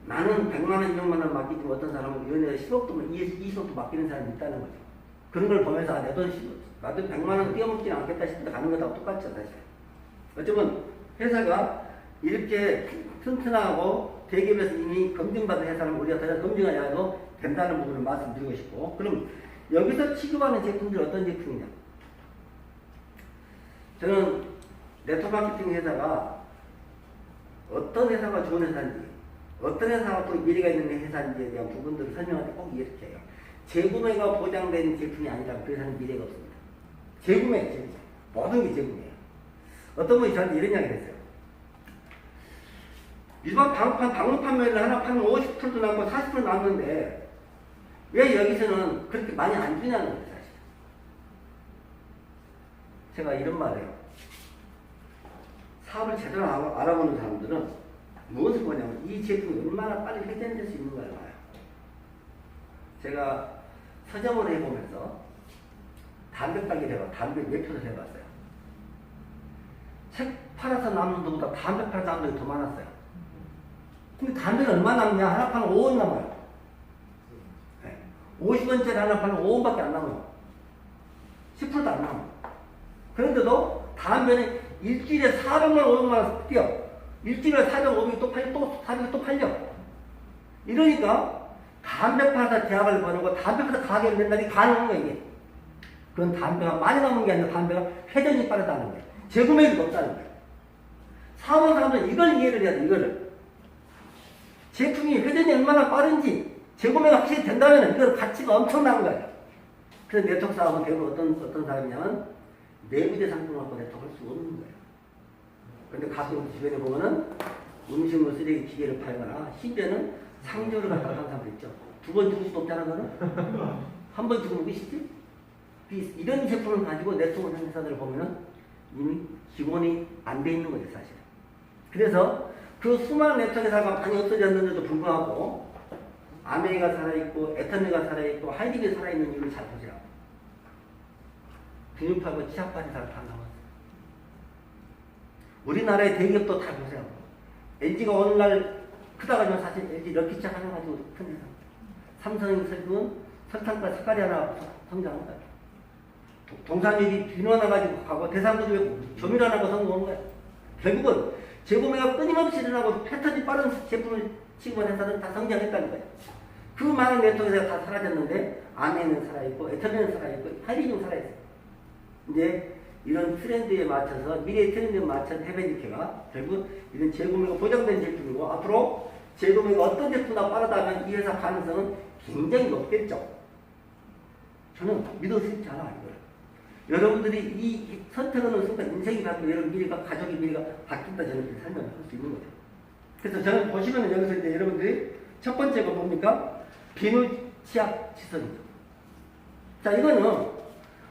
나는 100만 원, 200만 원 맡기지만 어떤 사람은 연애에 10억도, 20억도 맡기는 사람이 있다는 거죠. 그런 걸 보면서 내 돈, 나도 100만 원 띄어먹지는 않겠다 싶은데 가는 거하고 똑같죠, 사실. 어쩌면 회사가 이렇게 튼튼하고 대기업에서 이미 검증받은 회사는 우리가 더 이상 검증하지 않아도 된다는 부분을 말씀드리고 싶고, 그럼 여기서 취급하는 제품들이 어떤 제품이냐? 저는 네트워크 마케팅 회사가 어떤 회사가 좋은 회사인지, 어떤 회사가 또 미래가 있는 회사인지에 대한 부분들을 설명할 때 꼭 이렇게 해요. 재구매가 보장된 제품이 아니라면 그 회사는 미래가 없습니다. 재구매. 모든 게 재구매예요. 어떤 분이 저한테 이런 이야기를 했어요. 일반 방문 판매를 하나 파면 50%도 남고 40% 남는데 왜 여기서는 그렇게 많이 안 주냐는 거예요, 사실. 제가 이런 말이에요. 사업을 제대로 알아보는 사람들은 무엇을 보냐면 이 제품이 얼마나 빨리 회전될 수 있는가를 봐요. 제가 서점을 해보면서 담배 가게를 해봐, 담배 매표를 해봤어요. 책 팔아서 남는 것보다 담배 팔아서 남는 게 더 많았어요. 근데 담배는 얼마 남냐? 하나 팔면 5원 남아요. 네. 50원짜리 하나 팔면 5원밖에 안 남아요. 10%도 안 남아요. 그런데도 담배는 일주일에 400만, 500만 원 뛰어. 일주일에 400, 500이 또 팔려, 또 400이 또 팔려. 이러니까 담배 팔아서 대학을 보내고 담배 팔아서 가게를 낸다니 가능한 거야, 이게. 그건 담배가 많이 남은 게 아니라 담배가 회전이 빠르다는 거예요. 재구매율이 높다는 거예요. 사업하는 사람들은 이걸 이해를 해야 돼, 이거를. 제품이 회전이 얼마나 빠른지 재구매가 확실히 된다면 이건 가치가 엄청난 거예요. 그래서 네트워크 사업은 대부분 어떤 사람이냐면 내부재 상품을 갖고 네트워크 할 수 없는 거예요. 그런데 가끔 주변에 보면은 음식물 쓰레기 기계를 팔거나 심지어는 상조를 갖다 파는 사람도 있죠. 두 번 죽을 수도 없잖아, 너는? 한 번 죽으면 끝이지? 이런 제품을 가지고 네트워크 하는 회사들을 보면은 이미 기본이 안 돼 있는 거죠, 사실. 그래서 그 수많은 네트워크 회사가 많이 없어졌는데도 불구하고 아메이가 살아있고 애터미가 살아있고 하이딩이 살아있는 이유를 잘 보시라고. 비누파고 치약파리 잘 다 나왔어요. 우리나라의 대기업도 다 보세요. LG가 오늘날 크다가지고 사실 LG 럭키차 하나 가지고 큰 회사. 삼성이 설국은 설탕과 색깔이 하나 성장한 거예요. 동산유리 비누 하나 가지고 가고 대상구도 조밀 하나 가지고 성공한 거예요. 결국은 재구매가 끊임없이 일어나고 패턴이 빠른 제품을 취급한 회사들은 다 성장했다는 거예요. 그 많은 네트워크가 다 사라졌는데 아메는 살아있고 애터미는 살아있고 하이딩은 살아있어요. 이제 이런 트렌드에 맞춰서 미래의 트렌드에 맞춘 헤베니케가 결국 이런 재구매가 보장된 제품이고 앞으로 재구매가 어떤 제품보다 빠르다면 이 회사 가능성은 굉장히 높겠죠. 저는 믿을 수 있지 않아 이걸. 여러분들이 이 선택하는 순간 인생이 바뀌고 여러분 미래가 가족의 미래가 바뀐다 저는 이렇게 설명을 할 수 있는 거죠. 그래서 저는 보시면 여기서 이제 여러분들이 첫 번째가 뭡니까? 비누 치약 시선이죠. 자 이거는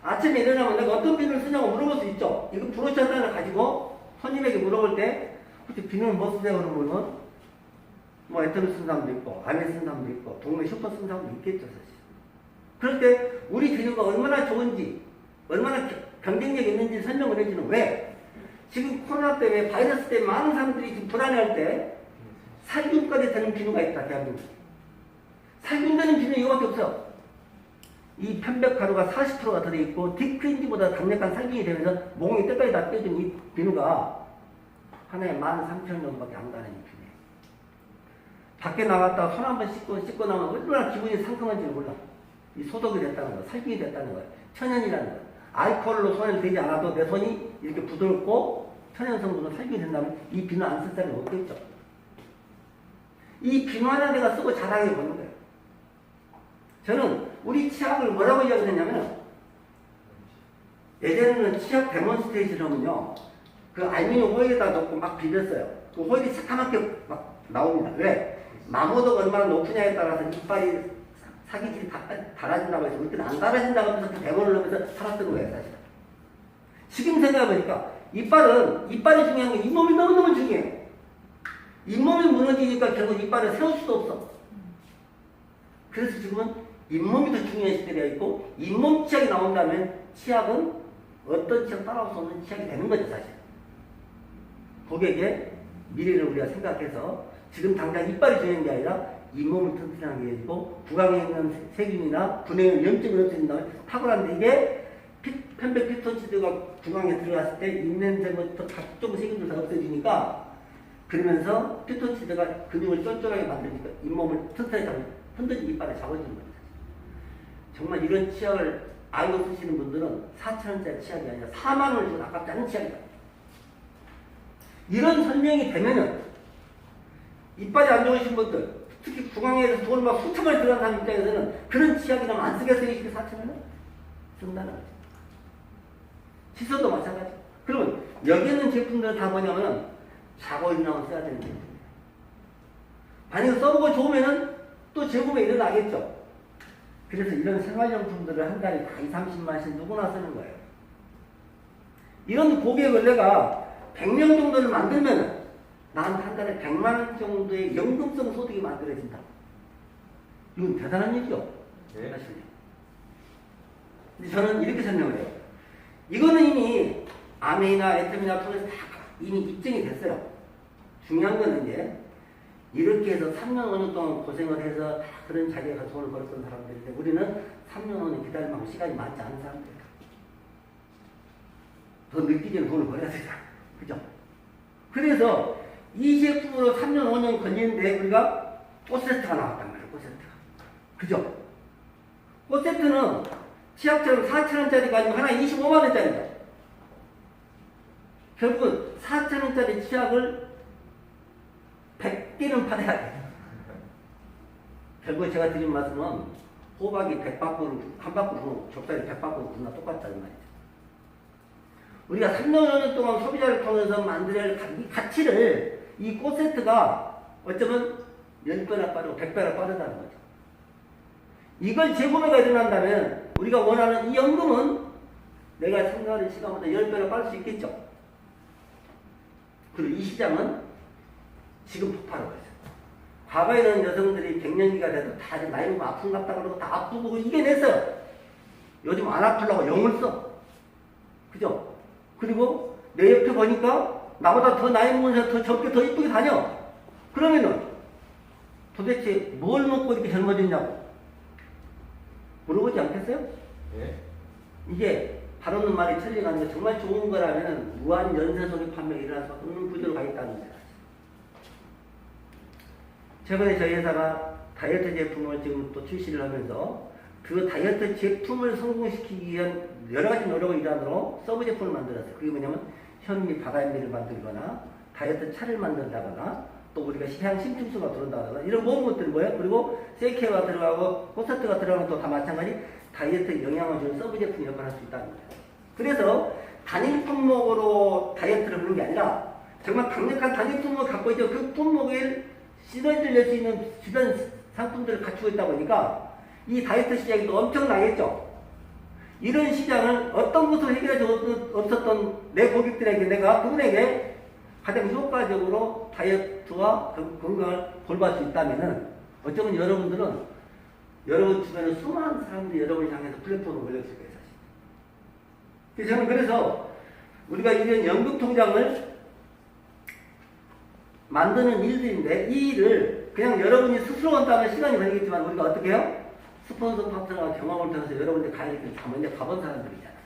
아침에 일어나면 내가 어떤 비누를 쓰냐고 물어볼 수 있죠. 이거 브로셔 하나를 가지고 손님에게 물어볼 때 혹시 비누를 뭐 쓰냐고 그러면 뭐 애터미 쓴 사람도 있고 아메 쓴 사람도 있고 동네 슈퍼 쓴 사람도 있겠죠 사실. 그럴 때 우리 비누가 얼마나 좋은지 얼마나 경쟁력이 있는지 설명을 해주는 왜? 지금 코로나 때문에 바이러스 때문에 많은 사람들이 지금 불안해할 때 살균까지 되는 비누가 있다 대한민국. 살균 되는 비누 이거밖에 없어요. 이 편백가루가 40%가 들어있고 딥크린지보다 강력한 살균이 되면서 몽이 때까지 다 빼준 이 비누가 하나에 13,000원 정도밖에 안 가는 이 비누예요. 밖에 나갔다가 손 한 번 씻고 나면 얼마나 기분이 상큼한지 몰라. 이 소독이 됐다는 거, 살균이 됐다는 거예요. 천연이라는 거예요. 알코올로 손을 대지 않아도 내 손이 이렇게 부드럽고 천연 성분으로 살균이 된다면 이 비누 안 쓸 사람이 없겠죠. 이 비누 하나 내가 쓰고 자랑해 보는 거예요. 저는 우리 치약을 뭐라고 이야기했냐면 예전에는 치약 데몬스트레이션 하면요 그 알루미늄 호일에다 넣고 막 비볐어요. 그 호일이 새까맣게 막 나옵니다. 왜? 마모도가 얼마나 높으냐에 따라서 이빨이 사기질이 달아진다고 해서 우리는 안 달아진다고 하면서 그 데몬을 넣으면서 살았던 거예요 사실. 지금 생각해보니까 이빨이 중요한 건 잇몸이 너무너무 중요해요. 잇몸이 무너지니까 결국 이빨을 세울 수도 없어. 그래서 지금은 잇몸이 더 중요한 시대가 있고 잇몸 치약이 나온다면 치약은 어떤 치약 따라올 수 없는 치약이 되는 거죠 사실. 고객의 미래를 우리가 생각해서 지금 당장 이빨이 중요한 게 아니라 잇몸을 튼튼하게 해주고 구강에 있는 세균이나 분해에 있는 염증을 없애준다면 탁월한데 이게 편백 피톤치드가 구강에 들어갔을 때 입냄새부터 각종 세균들 다 없애주니까 그러면서 피톤치드가 근육을 쫀쫀하게 만드니까 잇몸을 튼튼하게 잡고 흔든 이빨을 잡아주는 거죠. 정말 이런 치약을 알고 쓰시는 분들은 4,000원짜리 치약이 아니라 4만 원을 주고 아깝지 않은 치약이다. 이런 설명이 되면은 이빨이 안 좋으신 분들, 특히 구강에서 돈을 막 수천을 들어간 사람 입장에서는 그런 치약이라면 안 쓰겠어요? 4,000원을? 쓴다는 거죠. 시선도 마찬가지. 그러면 여기 있는 제품들은 다 뭐냐면 자고 일어나면 써야 되는 제품이에요. 만약에 써보고 좋으면은 또 재구매 일어나겠죠. 그래서 이런 생활용품들을 한 달에 다 20, 30만씩 누구나 쓰는 거예요. 이런 고객을 내가 100명 정도를 만들면 난 한 달에 100만 원 정도의 연금성 소득이 만들어진다. 이건 대단한 일이죠. 네. 사실요. 근데 저는 이렇게 설명을 해요. 이거는 이미 아메이나 애텀이나 통해서 다 이미 입증이 됐어요. 중요한 건 이제 이렇게 해서 3년, 5년 동안 고생을 해서 다 그런 자기가 돈을 벌었던 사람들인데 우리는 3년, 5년 기다릴 만큼 시간이 많지 않은 사람들이에요. 더 늦기 전에 돈을 벌어야 되잖아. 그죠? 그래서 이 제품으로 3년, 5년 걸리는데 우리가 꽃세트가 나왔단 말이에요. 꽃세트가. 그죠? 꽃세트는 치약처럼 4,000원짜리가 아니고 하나 25만원짜리죠. 결국은 4,000원짜리 치약을 100개는 팔아야 돼. 결국 제가 드린 말씀은 호박이 100바퀴로, 한 바퀴로 좁쌀이 100바퀴로 굽나 똑같다는 말이죠. 우리가 3년, 5년 동안 소비자를 통해서 만들어야 할 이 가치를 이 꽃세트가 어쩌면 10배나 빠르고 100배나 빠르다는 거죠. 이걸 재구매가 일어난다면 우리가 원하는 이 연금은 내가 생각하는 시간보다 10배나 빠를 수 있겠죠. 그리고 이 시장은 지금 폭발하고 있어요. 과거에는 여성들이 갱년기가 돼도 다 나이 먹으면 아픈갑다 그러고 다 아프고 이겨냈어요. 요즘 안 아프려고 용을 써. 그죠? 그리고 내 옆에 보니까 나보다 더 나이 먹은 사람 더 젊게 더 이쁘게 다녀. 그러면은 도대체 뭘 먹고 이렇게 젊어졌냐고 물어보지 않겠어요? 네. 이게 바로는 말이 틀려가는 게 정말 좋은 거라면 무한 연쇄 소비 판매가 일어날 수 없는 구조로 가 있다는 거예요. 최근에 저희 회사가 다이어트 제품을 지금 또 출시를 하면서 그 다이어트 제품을 성공시키기 위한 여러 가지 노력을 일환으로 서브 제품을 만들었어요. 그게 뭐냐면 현미 바가임미를 만들거나 다이어트 차를 만든다거나 또 우리가 향 심층수가 들어온다거나 이런 모든 것들은 뭐예요? 그리고 세케가 들어가고 코스트가 들어가면 또 다 마찬가지 다이어트 영향을 주는 서브 제품 역할을 할 수 있다는 거예요. 그래서 단일 품목으로 다이어트를 하는 게 아니라 정말 강력한 단일 품목을 갖고 있죠. 그 품목을 시너지를 낼 수 있는 주변 상품들을 갖추고 있다 보니까 이 다이어트 시장이 또 엄청나겠죠. 이런 시장을 어떤 것으로 해결할 수 없었던 내 고객들에게 내가 그분에게 가장 효과적으로 다이어트와 건강을 돌볼 수 있다면은 어쩌면 여러분들은 여러분 주변에 수많은 사람들이 여러분을 향해서 플랫폼을 올렸을 거예요, 사실. 그래서 저는 그래서 우리가 이런 연금통장을 만드는 일들인데 이 일을 그냥 여러분이 스스로 한다면 시간이 걸리겠지만 우리가 어떻게 해요? 스폰서 파트너와 경험을 통해서 여러분들 가이드를 다 먼저 가본 사람들이잖아요.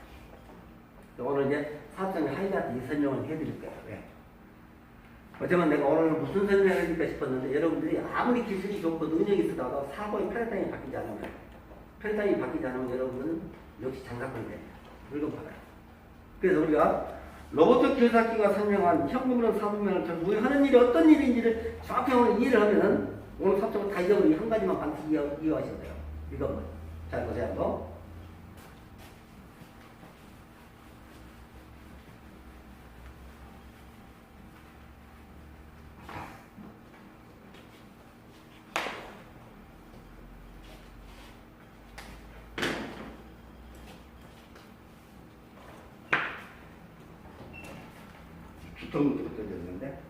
오늘 이제 사업장의 하이라이트 이 설명을 해드릴 거예요. 왜? 어쩌면 내가 오늘 무슨 설명을 해드릴까 싶었는데 여러분들이 아무리 기술이 좋고 능력이 있어도 사고의 패러다임이 바뀌지 않으면 여러분은 역시 장사꾼이 됩니다. 물건 받아요. 그래서 우리가 로봇 교사기가 설명한 현금으로 사업명을 통해서 우리가 하는 일이 어떤 일인지를 정확히 오늘 이해를 하면은 오늘 사업적으로 다 잊어버리고 이 한 가지만 반드시 이해하셔야 돼요. 이거 잘 보세요 한번. 주통부터 던졌는데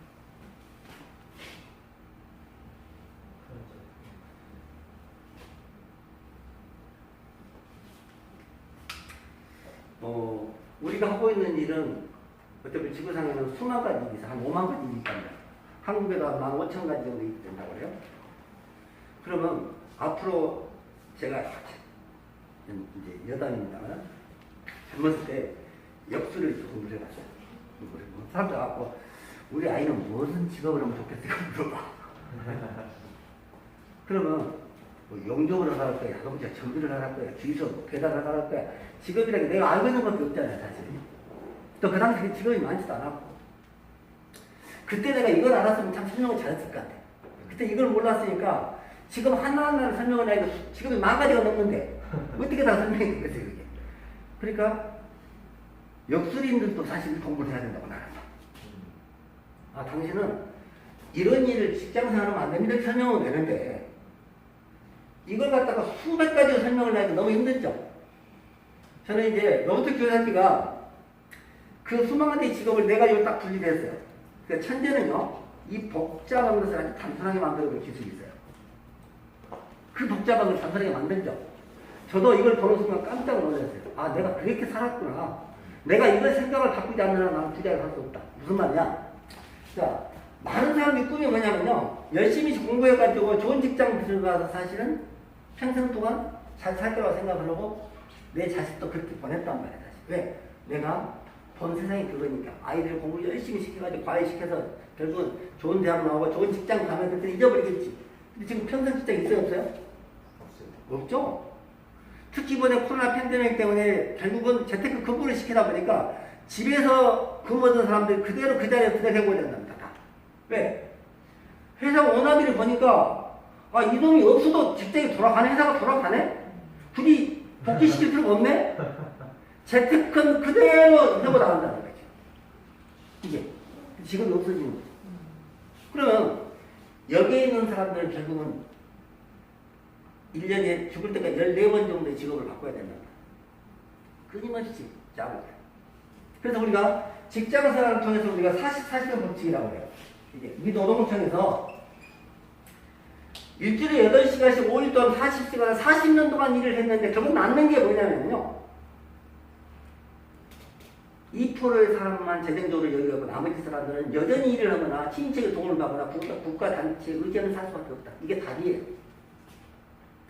우리가 하고 있는 일은 어차피 지구상에는 수만 가지 일이 있어. 한 5만 가지 일이 있단다. 한국에도 한 15,000가지 정도 일이 된다고 그래요. 그러면 앞으로 제가 이제 여담입니다만 젊었을 때 역수를 조금 해봤어요. 사람들 갖고 우리 아이는 무슨 직업을 하면 좋겠어요? 물어봐. 그러면 뭐 용접을 하라 할 거야, 자동차 정비를 하라 할 거야, 주유소 배달을 하라 할 거야. 직업이라는 게 내가 알고 있는 것밖에 없잖아요, 사실. 또 그 당시 직업이 많지도 않았고. 그때 내가 이걸 알았으면 참 설명을 잘했을 것 같아. 그때 이걸 몰랐으니까 지금 하나하나를 설명을 하니까 직업이 10,000가지가 넘는데 어떻게 다 설명이 되겠어요, 그게. 그러니까 역술인들도 사실 공부를 해야 된다고 나는. 아, 당신은 이런 일을 직장생활하면 안 됩니다. 이렇게 설명은 되는데 이걸 갖다가 수백 가지로 설명을 하니까 너무 힘들죠. 저는 이제 로버트 키오사키가 그 수많은 대 직업을 네 가지로 딱 분리됐어요. 그러니까 천재는요, 이 복잡한 것을 아주 단순하게 만드는 기술이 있어요. 그 복잡한 걸 단순하게 만들죠. 저도 이걸 보는 순간 깜짝 놀랐어요. 아, 내가 그렇게 살았구나. 내가 이걸 생각을 바꾸지 않으면 나는 투자를 할 수 없다. 무슨 말이냐? 자, 많은 사람이 꿈이 뭐냐면요, 열심히 공부해가지고 좋은 직장 들어가서 사실은 평생 동안 잘 살 거라고 생각하려고 내 자식도 그렇게 보냈단 말이야. 사실. 왜? 내가 본 세상이 그거니까. 아이들 공부 열심히 시켜가지고 과외시켜서 결국은 좋은 대학 나오고 좋은 직장 가면 그때 잊어버리겠지. 근데 지금 평생 직장 있어요, 없어요? 없죠? 특히 이번에 코로나 팬데믹 때문에 결국은 재테크 근무를 시키다 보니까 집에서 근무하던 사람들이 그대로 그 자리에 부대해보야 된답니다. 다. 왜? 회사 원화비를 보니까 아, 이놈이 없어도 직장이 돌아가네? 회사가 돌아가네? 굳이 복귀시킬 필요가 없네? 재테크는 그대로 하고 나간다는 거죠. 이게 지금 없어지는 거죠. 그러면 여기에 있는 사람들은 결국은 1년에 죽을 때까지 14번 정도의 직업을 바꿔야 된다. 끊임없이 잡을 거예요. 그래서 우리가 직장생활을 통해서 우리가 40년 법칙이라고 해요. 이게 미 노동청에서 일주일에 8시간씩 5일 동안 40시간, 40년 동안 일을 했는데 결국 남는 게 뭐냐면요. 2%의 사람만 재정적으로 여기고 나머지 사람들은 여전히 일을 하거나 친인척의 도움을 받거나 국가단체의 의견을 살 수밖에 없다. 이게 답이에요.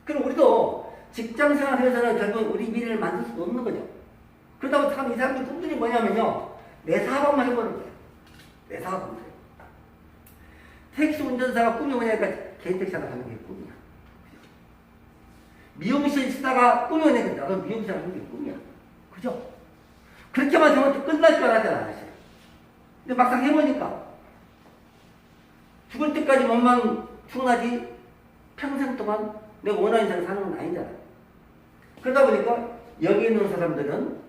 그럼 우리도 직장생활에서는 결국 우리 미래를 만들 수 없는 거죠. 그러다 보니 이 사람들 꿈들이 뭐냐면요. 내 사업만 해보는 거예요. 내 사업만 해요. 택시 운전사가 꿈이 뭐냐니까 개인택시 하나 가는 게 꿈이야. 미용실 쓰다가 꿈이 뭐냐니까 나도 미용실 하는 게 꿈이야. 그죠? 그렇게만 되면 끝날 줄 알았잖아, 사실. 근데 막상 해보니까 죽을 때까지 몸만 충나지 평생 동안 내가 원하는 인생 사는 건 아니잖아. 그러다 보니까 여기 있는 사람들은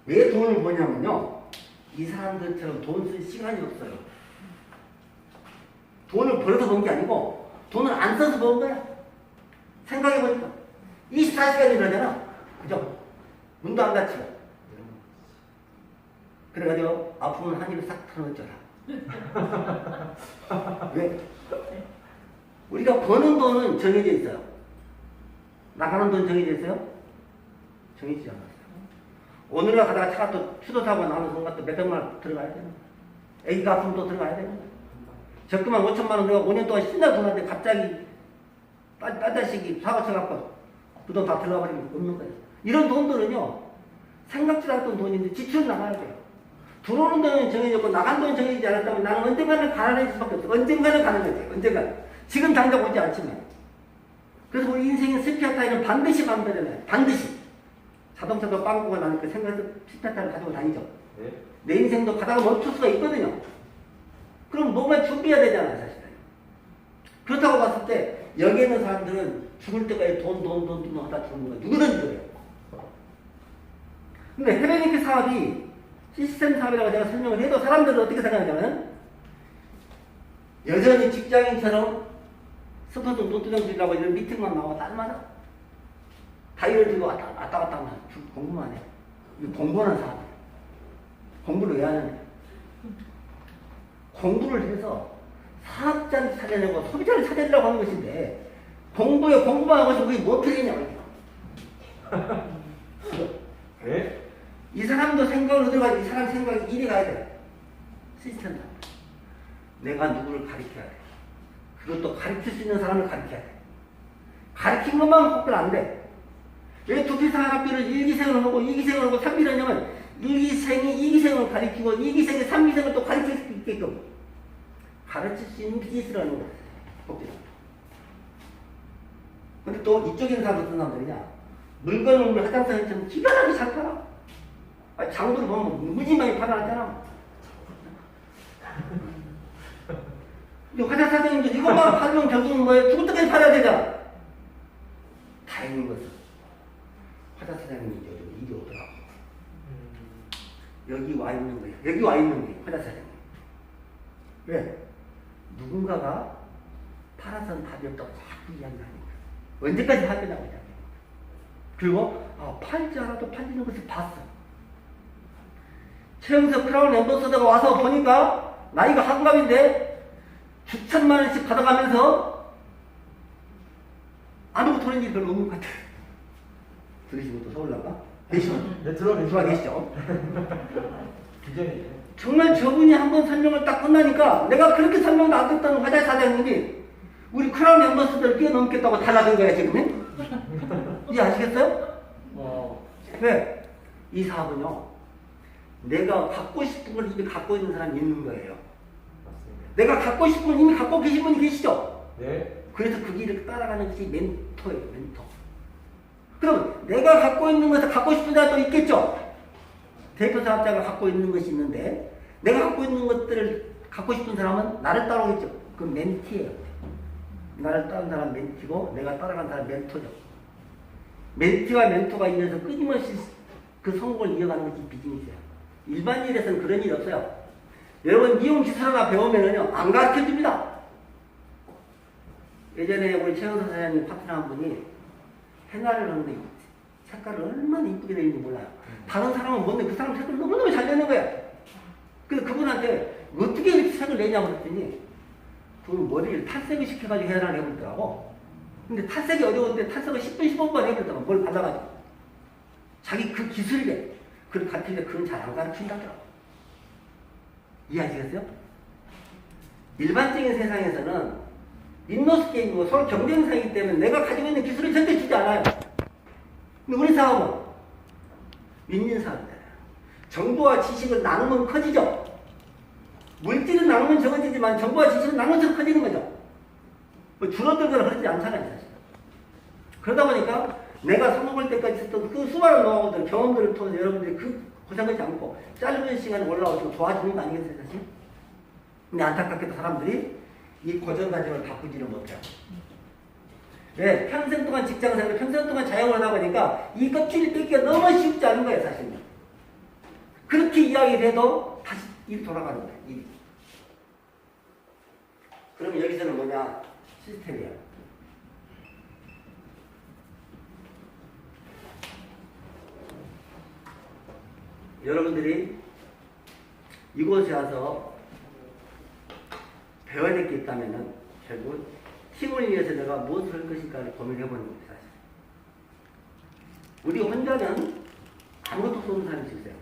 왜 돈을 버냐면요. 이 사람들처럼 돈 쓸 시간이 없어요. 돈을 벌어서 번 게 아니고 돈을 안 써서 번 거야. 생각해보니까 24시간 일하잖아. 그죠? 문도 안 닫히고. 그래가지고 아프면 한 입에 싹 털어놓잖아. 왜? 우리가 버는 돈은 정해져 있어요. 나가는 돈 정해져 있어요? 정해지지 않았어요. 오늘가 가다가 차가 또 추도 타고 나오는 순간 또 몇백만 원 들어가야 되는 거야. 애기가 아프면 또 들어가야 되는 거야. 적금한 5천만 원 내가 5년 동안 신나 돈한테 갑자기 딴자식이 사고 쳐갖고 그 돈 다 들어가버리면 없는 거예요. 이런 돈들은요, 생각지도 않았던 돈인데 지출 나가야 돼요. 들어오는 돈은 정해졌고 나간 돈은 정해지지 않았다면 나는 언젠가는 가난해질 수밖에 없어. 언젠가는 가는 거지. 언젠가는. 지금 당장 오지 않지만. 그래서 우리 인생의 스피아타이는 반드시 만들어내요. 반드시. 자동차도 빵꾸가 나니까 생각해서 스피아타이를 가지고 다니죠. 네? 내 인생도 가다가 멈출 수가 있거든요. 그럼 뭔가 준비해야 되잖아요, 사실은. 그렇다고 봤을 때 여기 있는 사람들은 죽을 때까지 돈 하다 죽는 거야. 누구든지 그래요. 근데 헤레니크 사업이 시스템 사업이라고 제가 설명을 해도 사람들은 어떻게 생각하냐면 여전히 직장인처럼 스포츠 노트병들이라고 이런 미팅만 나와 날마다 다이를 들고 왔다 갔다 하면 공부만 해. 이거 공부하는 사람이에요. 공부를 왜 하느냐. 공부를 해서 사업자를 찾아내고 소비자를 찾아내려고 하는 것인데 공부만 하고 있으면 그게 뭐 필요냐. 네? 이 사람도 생각을 얻어가지고 이 사람 생각이 이리 가야 돼. 시스템. 내가 누구를 가르쳐야 돼. 그것도 가르칠 수 있는 사람을 가르쳐야 돼. 가르친 것만 혹들 안 돼. 왜 두피사학교를 1기생을 하고 2기생을 하고 3기를 하냐면 1기생이 2기생을 가르치고 2기생이 3기생을 또 가르칠 수 있게끔 가르칠 수 있는 기술을 하는 거야. 복지로. 근데 또 이쪽에 있는 사람은 어떤 사람들이냐. 물건을 화장실처럼 기가 막히게 잘 팔아. 장부를 보면 무지막이 팔아놨잖아. 근데 화장 사장님도 이것만 팔면 결국은 뭐예요? 죽을 때까지 팔아야 되잖아. 다행인 것은 화장 사장님이 요즘 일이 오더라고. 여기 와 있는 거예요. 여기 와 있는 거예요. 화장 사장님. 왜? 누군가가 팔아서는 답이 없다고 자꾸 이야기하니까 언제까지 할 거냐고 이야기해. 그리고 팔지 않아도 팔리는 것을 봤어. 최영석 크라운 앰버서더가 와서 보니까 나이가 한갑인데 수천만 원씩 받아가면서 아무것도 하는 일이 별로 없는 것 같아요. 들으시고 또 서울 나가? 계시죠? 네, 들어와 계시죠? 기존이에요. 정말 저분이 한번 설명을 딱 끝나니까 내가 그렇게 설명도 안 듣던 화자 사장님이 우리 크라운 앰버서더를 뛰어넘겠다고 달라든 거야 지금은? 이제 아시겠어요? 왜? 이 사업은요 내가 갖고 싶은 걸 이미 갖고 있는 사람이 있는 거예요. 맞습니다. 내가 갖고 싶은 걸 이미 갖고 계신 분이 계시죠? 네. 그래서 그 길을 따라가는 것이 멘토예요, 멘토. 그럼 내가 갖고 있는 것을 갖고 싶은 사람도 있겠죠? 대표 사업자가 갖고 있는 것이 있는데 내가 갖고 있는 것들을 갖고 싶은 사람은 나를 따라오겠죠? 그 멘티예요. 나를 따른 사람 멘티고 내가 따라간 사람 멘토죠. 멘티와 멘토가 이어서 끊임없이 그 성공을 이어가는 것이 비즈니스예요. 일반 일에서는 그런 일이 없어요. 여러분 미용 기술 하나 배우면은요 안 가르쳐 줍니다. 예전에 우리 최영서 사장님 파트너 한 분이 hen나를 하는데 색깔을 얼마나 이쁘게 되는지 몰라요. 다른 사람은 뭔데 그 사람 색깔 너무너무 잘 내는 거야. 그래서 그분한테 어떻게 이렇게 색을 내냐고 그랬더니 그분 머리를 탈색을 시켜가지고 hen나를 해버리더라고. 근데 탈색이 어려운데 탈색을 10분 15분 해버리더라고. 뭘 발라가지고. 자기 그 기술이래. 그걸 가르치는데 그건 잘 안 가르친다더라고. 이해하시겠어요? 일반적인 세상에서는 인노스 게임이고 서로 경쟁사이기 때문에 내가 가지고 있는 기술을 절대 주지 않아요. 근데 우리 사업은 윈윈 사업이잖아요. 정보와 지식을 나누면 커지죠. 물질은 나누면 적어지지만 정보와 지식은 나누면서 커지는 거죠. 뭐 줄어들거나 그러지 않잖아요, 사실. 그러다 보니까 내가 성공할 때까지 했던 그 수많은 노하우들, 경험들을 통해서 여러분들이 그 고생하지 않고 짧은 시간에 올라오시고 좋아지는 거 아니겠어요, 사실? 근데 안타깝게도 사람들이 이 고정관념을 바꾸지를 못해요. 왜? 평생 동안 직장생활, 평생 동안 자영을 하다 보니까 이 껍질을 뜯기가 너무 쉽지 않은 거예요, 사실은. 그렇게 이야기를 해도 다시 일이 돌아가는 거예요, 일이. 그럼 여기서는 뭐냐? 시스템이에요. 여러분들이 이곳에 와서 배워야 될 게 있다면은 결국 팀을 위해서 내가 무엇을 할 것인가를 고민해 보는 겁니다. 사실. 우리 혼자는 아무것도 할 수 없는 사람이 있어요.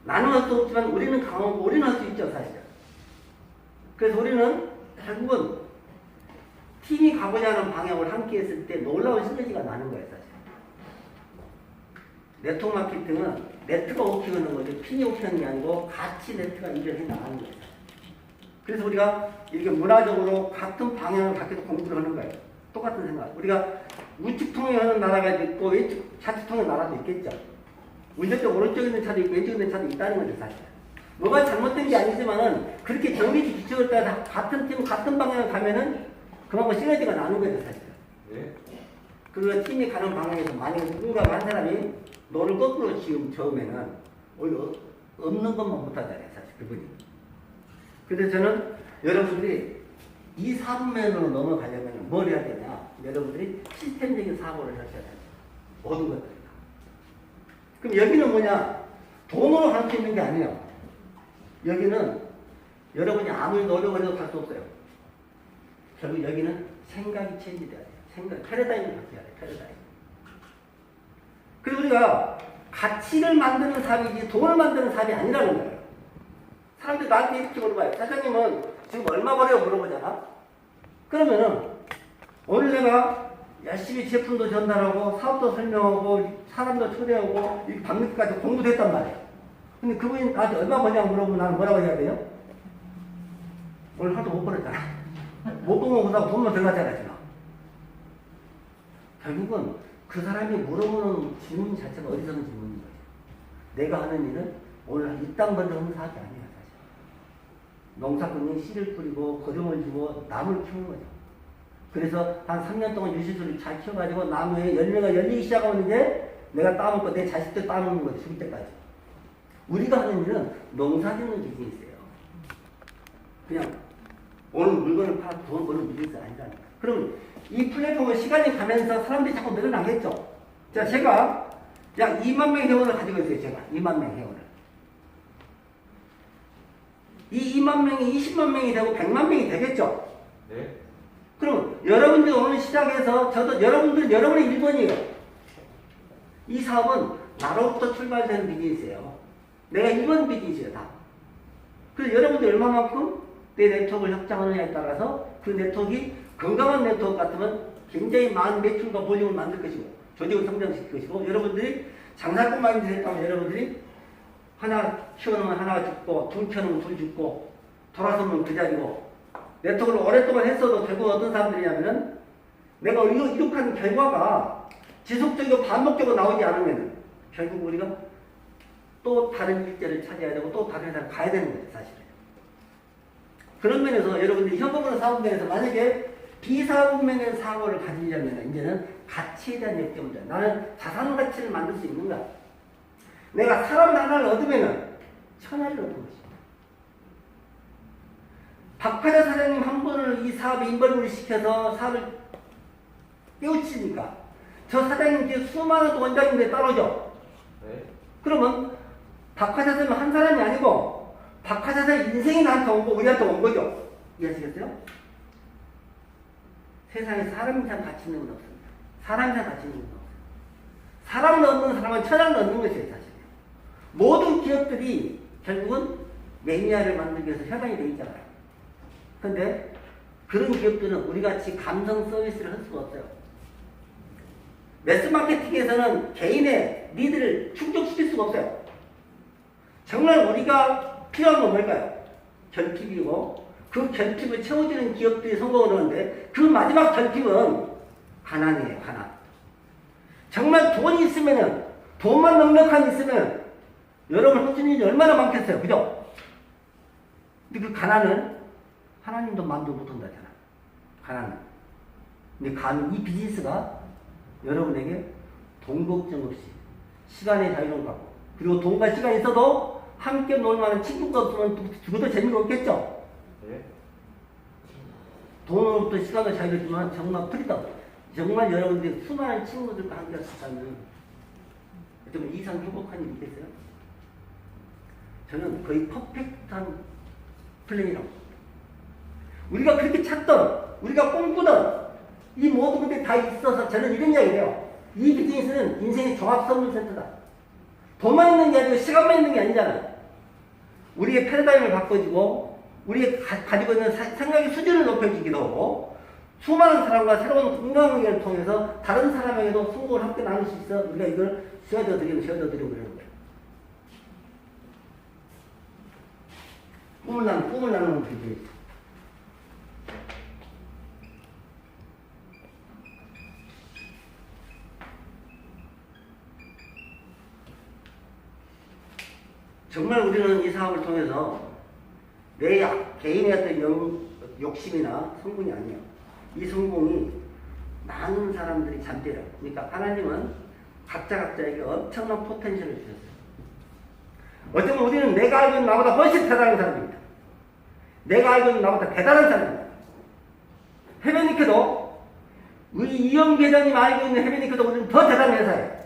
나는 할 수 없지만 우리는 강하고 우리는 할 수 있죠, 사실. 그래서 우리는 결국은 팀이 가고자 하는 방향을 함께 했을 때 놀라운 시너지가 나는 거예요, 사실. 네트워크 마케팅은 네트가 오키는 거죠. 핀이 오키는 게 아니고 같이 네트가 일을 해 나가는 거예요. 그래서 우리가 이렇게 문화적으로 같은 방향을 갖게도 공부를 하는 거예요. 똑같은 생각. 우리가 우측 통행하는 나라가 있고 왼쪽 좌측 통행 나라도 있겠죠. 운전쪽 오른쪽에 있는 차도 있고 왼쪽에 있는 차도 있다는 거죠, 사실. 뭐가 잘못된 게 아니지만은 그렇게 정밀히 규칙을 따라 같은 팀, 같은 방향을 가면은 그만큼 시너지가 나는 거죠, 사실. 네. 그 팀이 가는 방향에서 만약에 누군가가 한 사람이 너를 거꾸로 지금 저으면은 오히려 없는 것만 못하잖아요, 사실 그분이. 그래서 저는 여러분들이 이 사업면으로 넘어가려면 뭘 해야 되냐? 여러분들이 시스템적인 사고를 하셔야 돼요. 모든 것들. 그럼 여기는 뭐냐? 돈으로 할 수 있는 게 아니에요. 여기는 여러분이 아무리 노력을 해도 갈 수 없어요. 결국 여기는 생각이 체인지돼야 돼요. 생각, 패러다임이 바뀌어야 돼요. 패러다임. 그리고 우리가 가치를 만드는 사업이지 돈을 만드는 사업이 아니라는 거예요. 사람들이 나한테 이렇게 물어봐요. 사장님은 지금 얼마 벌어요? 물어보잖아. 그러면은 오늘 내가 열심히 제품도 전달하고 사업도 설명하고 사람도 초대하고 이 방금까지 공부도 했단 말이에요. 근데 그분이 나한테 얼마 버냐고 물어보면 나는 뭐라고 해야 돼요? 오늘 하도 못 벌었잖아. 못 보면 그다고 돈만 들어갔잖아 지금. 결국은 그 사람이 물어보는 질문 자체가 어리석은 질문인 거예요. 내가 하는 일은 오늘 이 땅 번져오는 사업이 아니야 사실. 농사꾼이 씨를 뿌리고 거름을 주고 나무를 키우는 거죠. 그래서 한 3년 동안 유실수를 잘 키워가지고 나무에 열매가 열리기 시작하는 게 내가 따먹고 내 자식들 따먹는 거죠. 죽을 때까지. 우리가 하는 일은 농사 짓는 비즈니스예요. 그냥 오는 물건을 팔아 돈 버는 비즈니스 아니잖아요. 그럼 이 플랫폼은 시간이 가면서 사람들이 자꾸 늘어나겠죠. 자, 제가 약 2만 명 회원을 가지고 있어요. 제가 2만 명 회원을. 이 2만 명이 20만 명이 되고 100만 명이 되겠죠. 네. 그럼 여러분들이 오늘 시작해서 저도 여러분들은 여러분의 1번이에요. 이 사업은 나로부터 출발되는 비즈니스예요. 내가 1번 비즈니스예요, 다. 그래서 여러분들이 얼마만큼 내 네트워크를 확장하느냐에 따라서 그 네트워크가 건강한 네트워크 같으면 굉장히 많은 매출과 볼륨을 만들 것이고 조직을 성장시킬 것이고 여러분들이 장사꾼만 했다면 여러분들이 하나 키워놓으면 하나가 죽고 둘 키워놓으면 둘 죽고 돌아서면 그 자리고 네트워크를 오랫동안 했어도 결국 어떤 사람들이냐면은 내가 이룩한 결과가 지속적이고 반복적으로 나오지 않으면 결국 우리가 또 다른 일자리를 찾아야 되고 또 다른 회사를 가야 되는 거죠, 사실은. 그런 면에서 여러분들이 현금으로 사업 면에서 만약에 비사업 면의 사고를 가지려면 이제는 가치에 대한 역점이죠. 나는 자산 가치를 만들 수 있는가? 내가 사람 하나를 얻으면 천하를 얻는 것입니다. 박하자 사장님 한 분을 이 사업에 인벌브를 시켜서 사업을 깨우치니까 저 사장님 뒤에 수많은 원장님들이 따라오죠. 네. 그러면 박하자 사장님 한 사람이 아니고 박하자 사장님 인생이 나한테 온 거, 우리한테 온 거죠. 이해하시겠어요? 세상에 사람 이상 가치 있는 건 없습니다. 사람 이상 가치 있는 건 없어요. 사람을 얻는 사람은 천하를 얻는 것이에요, 사실. 모든 기업들이 결국은 매니아를 만들기 위해서 협약이 되어 있잖아요. 근데 그런 기업들은 우리같이 감성 서비스를 할 수가 없어요. 매스마케팅에서는 개인의 니드를 충족시킬 수가 없어요. 정말 우리가 필요한 건 뭘까요? 결핍이고 그 결핍을 채워주는 기업들이 성공을 하는데 그 마지막 결핍은 가난이에요. 가난. 정말 돈이 있으면은 돈만 넉넉한 있으면 여러분 할 수 있는 일이 얼마나 많겠어요. 그죠? 근데 그 가난은 하나님도 마음도 못한다잖아. 가난은. 근데 이 비즈니스가 여러분에게 돈 걱정 없이 시간의 자유를 갖고 그리고 돈과 시간이 있어도 함께 놀 만한 친구가 없으면 죽어도 재미가 없겠죠? 네. 돈으로부터 시간과 자유를 주면 정말 프리덤. 정말 여러분들이 수많은 친구들과 함께 할 수 있다면 좀 이상 행복한 일이 있겠어요? 저는 거의 퍼펙트한 플랜이라고. 우리가 그렇게 찾던, 우리가 꿈꾸던 이 모든 것들이 다 있어서 저는 이런 이야기를 해요. 이 비즈니스는 인생의 종합선물센터다. 돈만 있는 게 아니고 시간만 있는 게 아니잖아요. 우리의 패러다임을 바꿔주고 우리가 가지고 있는 생각의 수준을 높여주기도 하고 수많은 사람과 새로운 건강관계를 통해서 다른 사람에게도 성공을 함께 나눌 수 있어 우리가 이걸 쉐어드리고 그러는 거예요. 꿈을 나누는 비즈니스. 정말 우리는 이 사업을 통해서 내 개인의 어떤 욕심이나 성공이 아니에요. 이 성공이 많은 사람들이 잠재요. 그러니까 하나님은 각자에게 엄청난 포텐셜을 주셨어요. 어쩌면 우리는 내가 알고 있는 나보다 훨씬 대단한 사람입니다. 내가 알고 있는 나보다 대단한 사람입니다. 해변니케도 우리 이영 회장님 알고 있는 해변니케도 우리는 더 대단한 회사예요.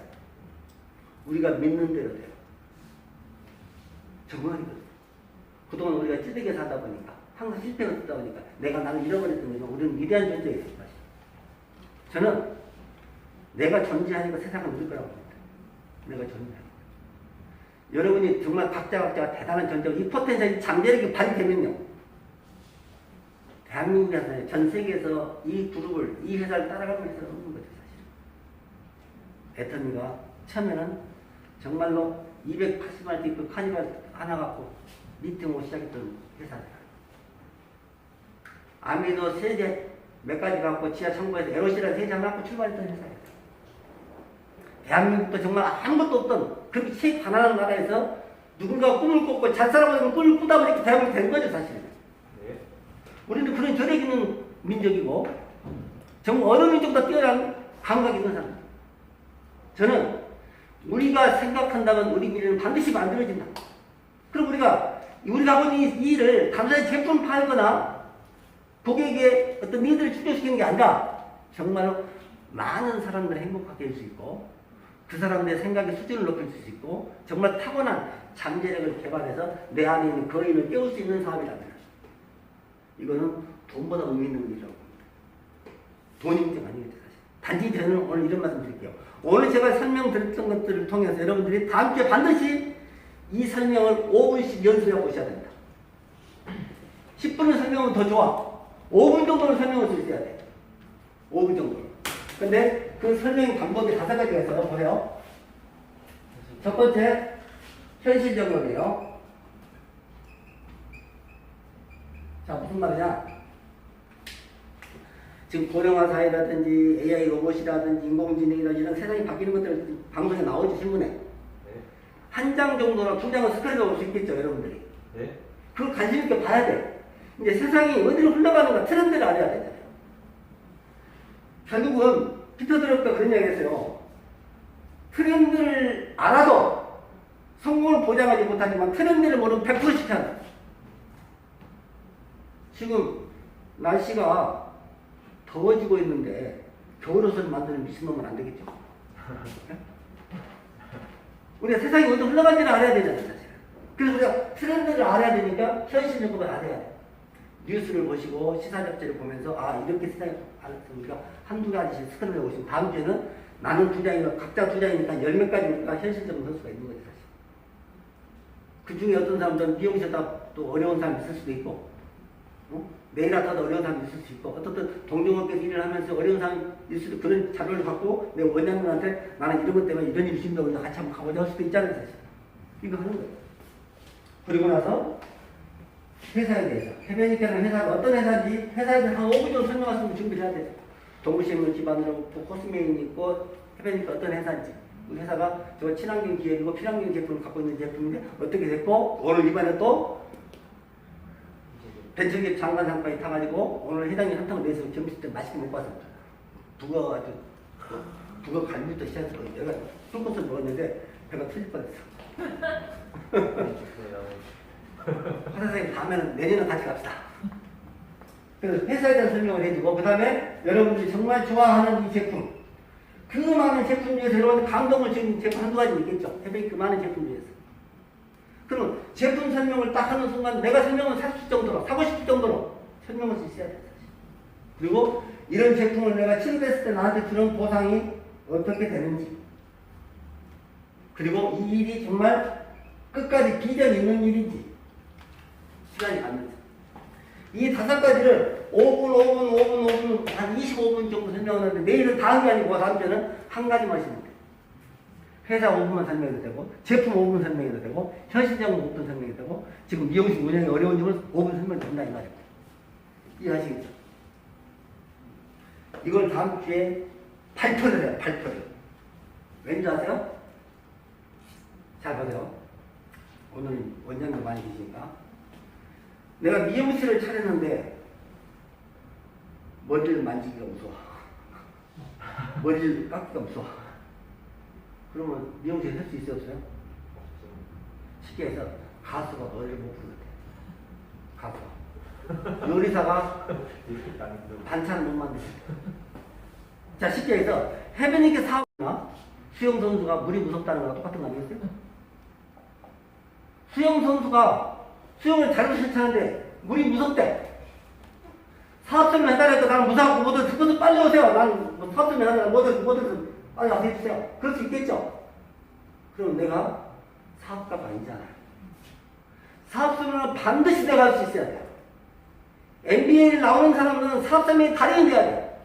우리가 믿는 대로 돼요. 정말이거든요. 그동안 우리가 찌르게 살다 보니까 항상 실패가 있다 보니까 내가 나를 잃어버렸던 거죠. 우리는 위대한 존재예요. 저는 내가 존재하니까 세상을 누릴 거라고 봅니다. 내가 존재하니까. 여러분이 정말 각자가 대단한 존재고 이 포텐셜이 잠재력이 발휘되면요. 대한민국에서 전 세계에서 이 그룹을 이 회사를 따라가고 있어서 없는 거죠. 사실. 애터미가 처음에는 정말로 280마리 그 카니발 하나 갖고 미팅으로 시작했던 회사입니다. 아미도 세제 몇 가지 갖고 지하 창고에서 에로시라는 세제 하나 갖고 출발했던 회사예요. 대한민국도 정말 아무것도 없던 그렇게 최 가난한 나라에서 누군가 꿈을 꿨고 잘 살아보는 꿈을 꾸다 보니까 대한민국이 된 거죠, 사실은. 네. 우리는 그런 저력 있는 민족이고 정말 어느 민족보다 뛰어난 감각이 있는 사람. 저는 우리가 생각한다면 우리 미래는 반드시 만들어진다. 그럼 우리가 우리가 하고 있는 이 일을 단순히 제품 팔거나 고객의 어떤 니드를 충족시키는 게 아니라 정말 많은 사람들을 행복하게 할 수 있고 그 사람들의 생각의 수준을 높일 수 있고 정말 타고난 잠재력을 개발해서 내 안에 있는 거인을 깨울 수 있는 사업이라는 거죠. 이거는 돈보다 의미 있는 일이라고 봅니다. 돈이 문제가 아니겠죠, 사실. 단지 저는 오늘 이런 말씀 드릴게요. 오늘 제가 설명드렸던 것들을 통해서 여러분들이 다음 주에 반드시 이 설명을 5분씩 연습해 보셔야 됩니다. 10분을 설명은 더 좋아. 5분 정도는 설명을 할 수 있어야 돼. 5분 정도. 근데 그 설명 방법이 5가지가 있어요. 보세요. 첫 번째, 현실적으로요. 자, 무슨 말이냐? 지금 고령화 사회라든지 AI 로봇이라든지 인공지능이라든지 이런 세상이 바뀌는 것들 방송에 나오죠, 신문에. 네. 한 장 정도나 2장은 스크린으로 볼 수 있겠죠, 여러분들이. 네. 그걸 관심 있게 봐야 돼. 이제 세상이 어디로 흘러가는가 트렌드를 알아야 되잖아요. 결국은 피터 드럭가 그런 이야기 했어요. 트렌드를 알아도 성공을 보장하지 못하지만 트렌드를 모르면 100% 시켜야 지금 날씨가 더워지고 있는데 겨울옷을 만드는 미친놈은 안 되겠죠. 우리가 세상이 어디로 흘러가는지를 알아야 되잖아요, 사실. 그래서 우리가 트렌드를 알아야 되니까 현실적으로 알아야 돼. 뉴스를 보시고 시사 잡지를 보면서 아 이렇게 세상이 알았으니까 한두 가지씩 스크린을 보시면 다음 주에는 나는 2장이니까 각자 2장이니까 10몇 가지니까 현실적으로 할 수가 있는 거죠, 사실. 그 중에 어떤 사람들은 미용실다 또 어려운 사람이 있을 수도 있고 네일 아트도 어려운 사람이 있을 수 있고 어떻든 동종업계에서 일을 하면서 어려운 사람이 있을 수도 있고 그런 자료를 갖고 내 원장님한테 나는 이런 것 때문에 이런 일이 있습니다. 우리가 같이 한번 가보자 할 수도 있잖아요, 사실. 이거 하는 거예요. 그리고 나서 회사에 대해서 해변이니까는 회사가 어떤 회사인지 회사에 대해서 한 5분 정도 설명할 수 있는 준비를 해야 돼요. 동부신문 기반으로 코스메인이 있고 해변이니까 어떤 회사인지 그 회사가 저 친환경 기업이고 필환경 제품을 갖고 있는 제품인데 어떻게 됐고 오늘 이번에 또 벤처기업 장관 상까지 타가지고 오늘 회장님 한탕을 내서 점심때 맛있게 먹고 왔습니다. 북어 아주 북어 갈비부터 시작해서 내가 뿔꽃을 먹었는데 배가 터질 뻔했어. 선생님 다음에는 내년에 같이 갑시다. 그래서 회사에 대한 설명을 해주고 그 다음에 여러분들이 정말 좋아하는 이 제품 그 많은 제품 중에서 여러분 감동을 주는 제품 한두 가지 있겠죠. 해변 그 많은 제품 중에서. 그럼 제품 설명을 딱 하는 순간 내가 설명을 살 수 있을 정도로 사고 싶을 정도로 설명할 수 있어야 돼. 그리고 이런 제품을 내가 취급했을 때 나한테 주는 보상이 어떻게 되는지 그리고 이 일이 정말 끝까지 비전 있는 일인지 시간이 갔는지 이 5가지를 5분 한 25분 정도 설명하는데 내일은 다 한 게 아니고 다음 주에는 한 가지만 하시면 돼요. 회사 5분만 설명해도 되고 제품 5분 설명해도 되고 현실적으로 5분 설명해도 되고 지금 미용실 운영이 어려운 점을 5분 설명된다 이 말이에요. 이해하시겠죠? 이걸 다음 주에 발표를 해요. 발표를. 왠지 아세요? 잘 보세요. 오늘 원장님 많이 계시니까 내가 미용실을 차렸는데 머리를 만지기가 무서워. 머리를 깎기가 무서워. 그러면 미용실 할 수 있어요? 없어요? 쉽게 해서 가수가 머리를 못 부르대. 가수가. 요리사가 반찬을 못 만드는데. 자, 쉽게 해서 해변이게 사업이나 수영선수가 물이 무섭다는 거랑 똑같은 거 아니겠어요? 수영선수가 수영을 잘못 실천하는데 물이 무섭대. 사업설명 해달라니까 나는 무사하고 뭐든 그것도 빨리 오세요. 나는 뭐 사업설명 하느라 뭐든 빨리 와서 해주세요. 그럴 수 있겠죠? 그럼 내가 사업가가 아니잖아요. 사업설명은 반드시 내가 할 수 있어야 돼요. MBA를 나오는 사람은 사업설명이 달인이 돼야 돼요.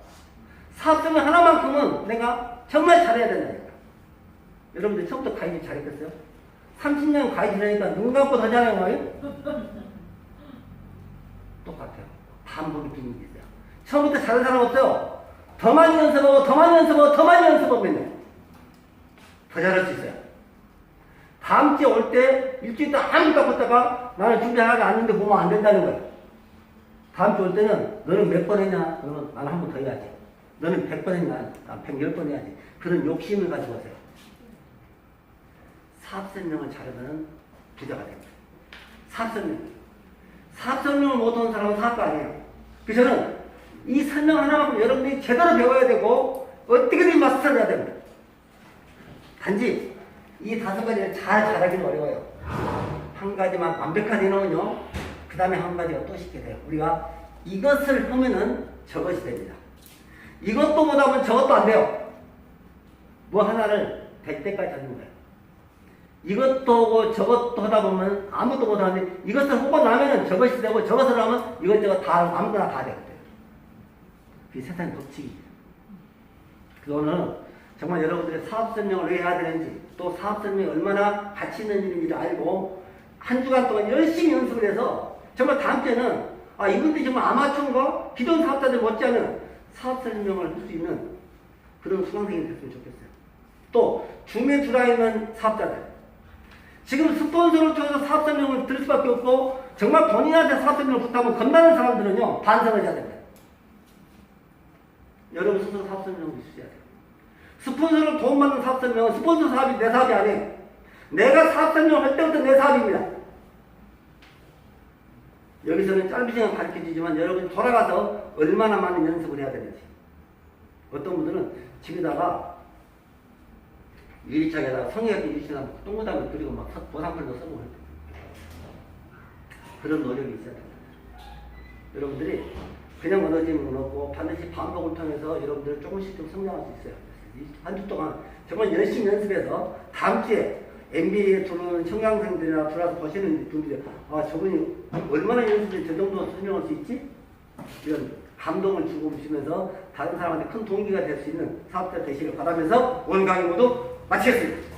사업설명 하나만큼은 내가 정말 잘해야 된다니까. 여러분들 처음부터 가이드 잘했겠어요? 30년 가이드 하니까 눈 감고 더 잘하는 거예요? 똑같아요. 반복이 비밀이 있어요. 처음부터 잘하는 사람 없어요. 더 많이 연습하고 더 많이 연습하고 더 많이 연습하면 더 잘할 수 있어요. 다음 주에 올 때 일주일 동안 아무것도 안 했다가 나는 준비하지 않는데 보면 안 된다는 거예요. 다음 주에 올 때는 너는 몇 번 했냐? 너는 나는 한 번 더 해야지. 너는 100번 했냐? 난 110번 해야지. 그런 욕심을 가지고 오세요. 사업 설명을 잘하면 부자가 됩니다. 사업 설명을 못하는 사람은 사업가 아니에요. 그래서 저는 이 설명 하나만큼 여러분들이 제대로 배워야 되고 어떻게든 마스터를 해야 됩니다. 단지 이 5가지를 잘하기는 어려워요. 한 가지만 완벽하게 해놓으면요, 그 다음에 한 가지가 또 쉽게 돼요. 우리가 이것을 하면은 저것이 됩니다. 이것도 못하면 저것도 안 돼요. 뭐 하나를 될 때까지 하는 거예요. 이것도 하고 저것도 하다 보면 아무것도 못하는데 이것을 하고 나면은 저것이 되고 저것을 하면 이것저것 다 아무거나 다 되거든요. 그게 세상의 법칙이에요. 그거는 정말 여러분들의 사업 설명을 왜 해야 되는지, 또 사업 설명이 얼마나 가치 있는 일인지를 알고 한 주간 동안 열심히 연습을 해서 정말 다음 주에는 이분들이 정말 아마추어인가 기존 사업자들 못지않은 사업 설명을 할 수 있는 그런 수강생이 됐으면 좋겠어요. 또 중매 들어와 있는 사업자들, 지금 스폰서를 통해서 사업 설명을 들을 수밖에 없고 정말 본인한테 사업 설명을 부탁하면 겁나는 사람들은요, 반성을 해야 됩니다. 여러분 스스로 사업 설명을 있으셔야 돼요. 스폰서를 도움받는 사업 설명은 스폰서 사업이 내 사업이 아니에요. 내가 사업 설명을 할 때부터 내 사업입니다. 여기서는 짧은 시간 가르쳐주지만 여러분이 돌아가서 얼마나 많은 연습을 해야 되는지. 어떤 분들은 집에다가 유리창에다가 성의가 유리창에다가 동그라미 그리고 막 보상편도 쓰고 그래요. 그런 노력이 있어야 됩니다. 여러분들이 그냥 얻어지는 건 없고 반드시 반복을 통해서 여러분들 조금씩 좀 성장할 수 있어요. 한 주 동안 정말 열심히 연습해서 다음 주에 MBA에 들어오는 청강생들이나 들어와서 보시는 분들이 저분이 얼마나 연습을 저 정도 설명할 수 있지? 이런 감동을 주고 주시면서 다른 사람한테 큰 동기가 될 수 있는 사업자 되시길 바라면서 오늘 강의 모두 마치겠습니다.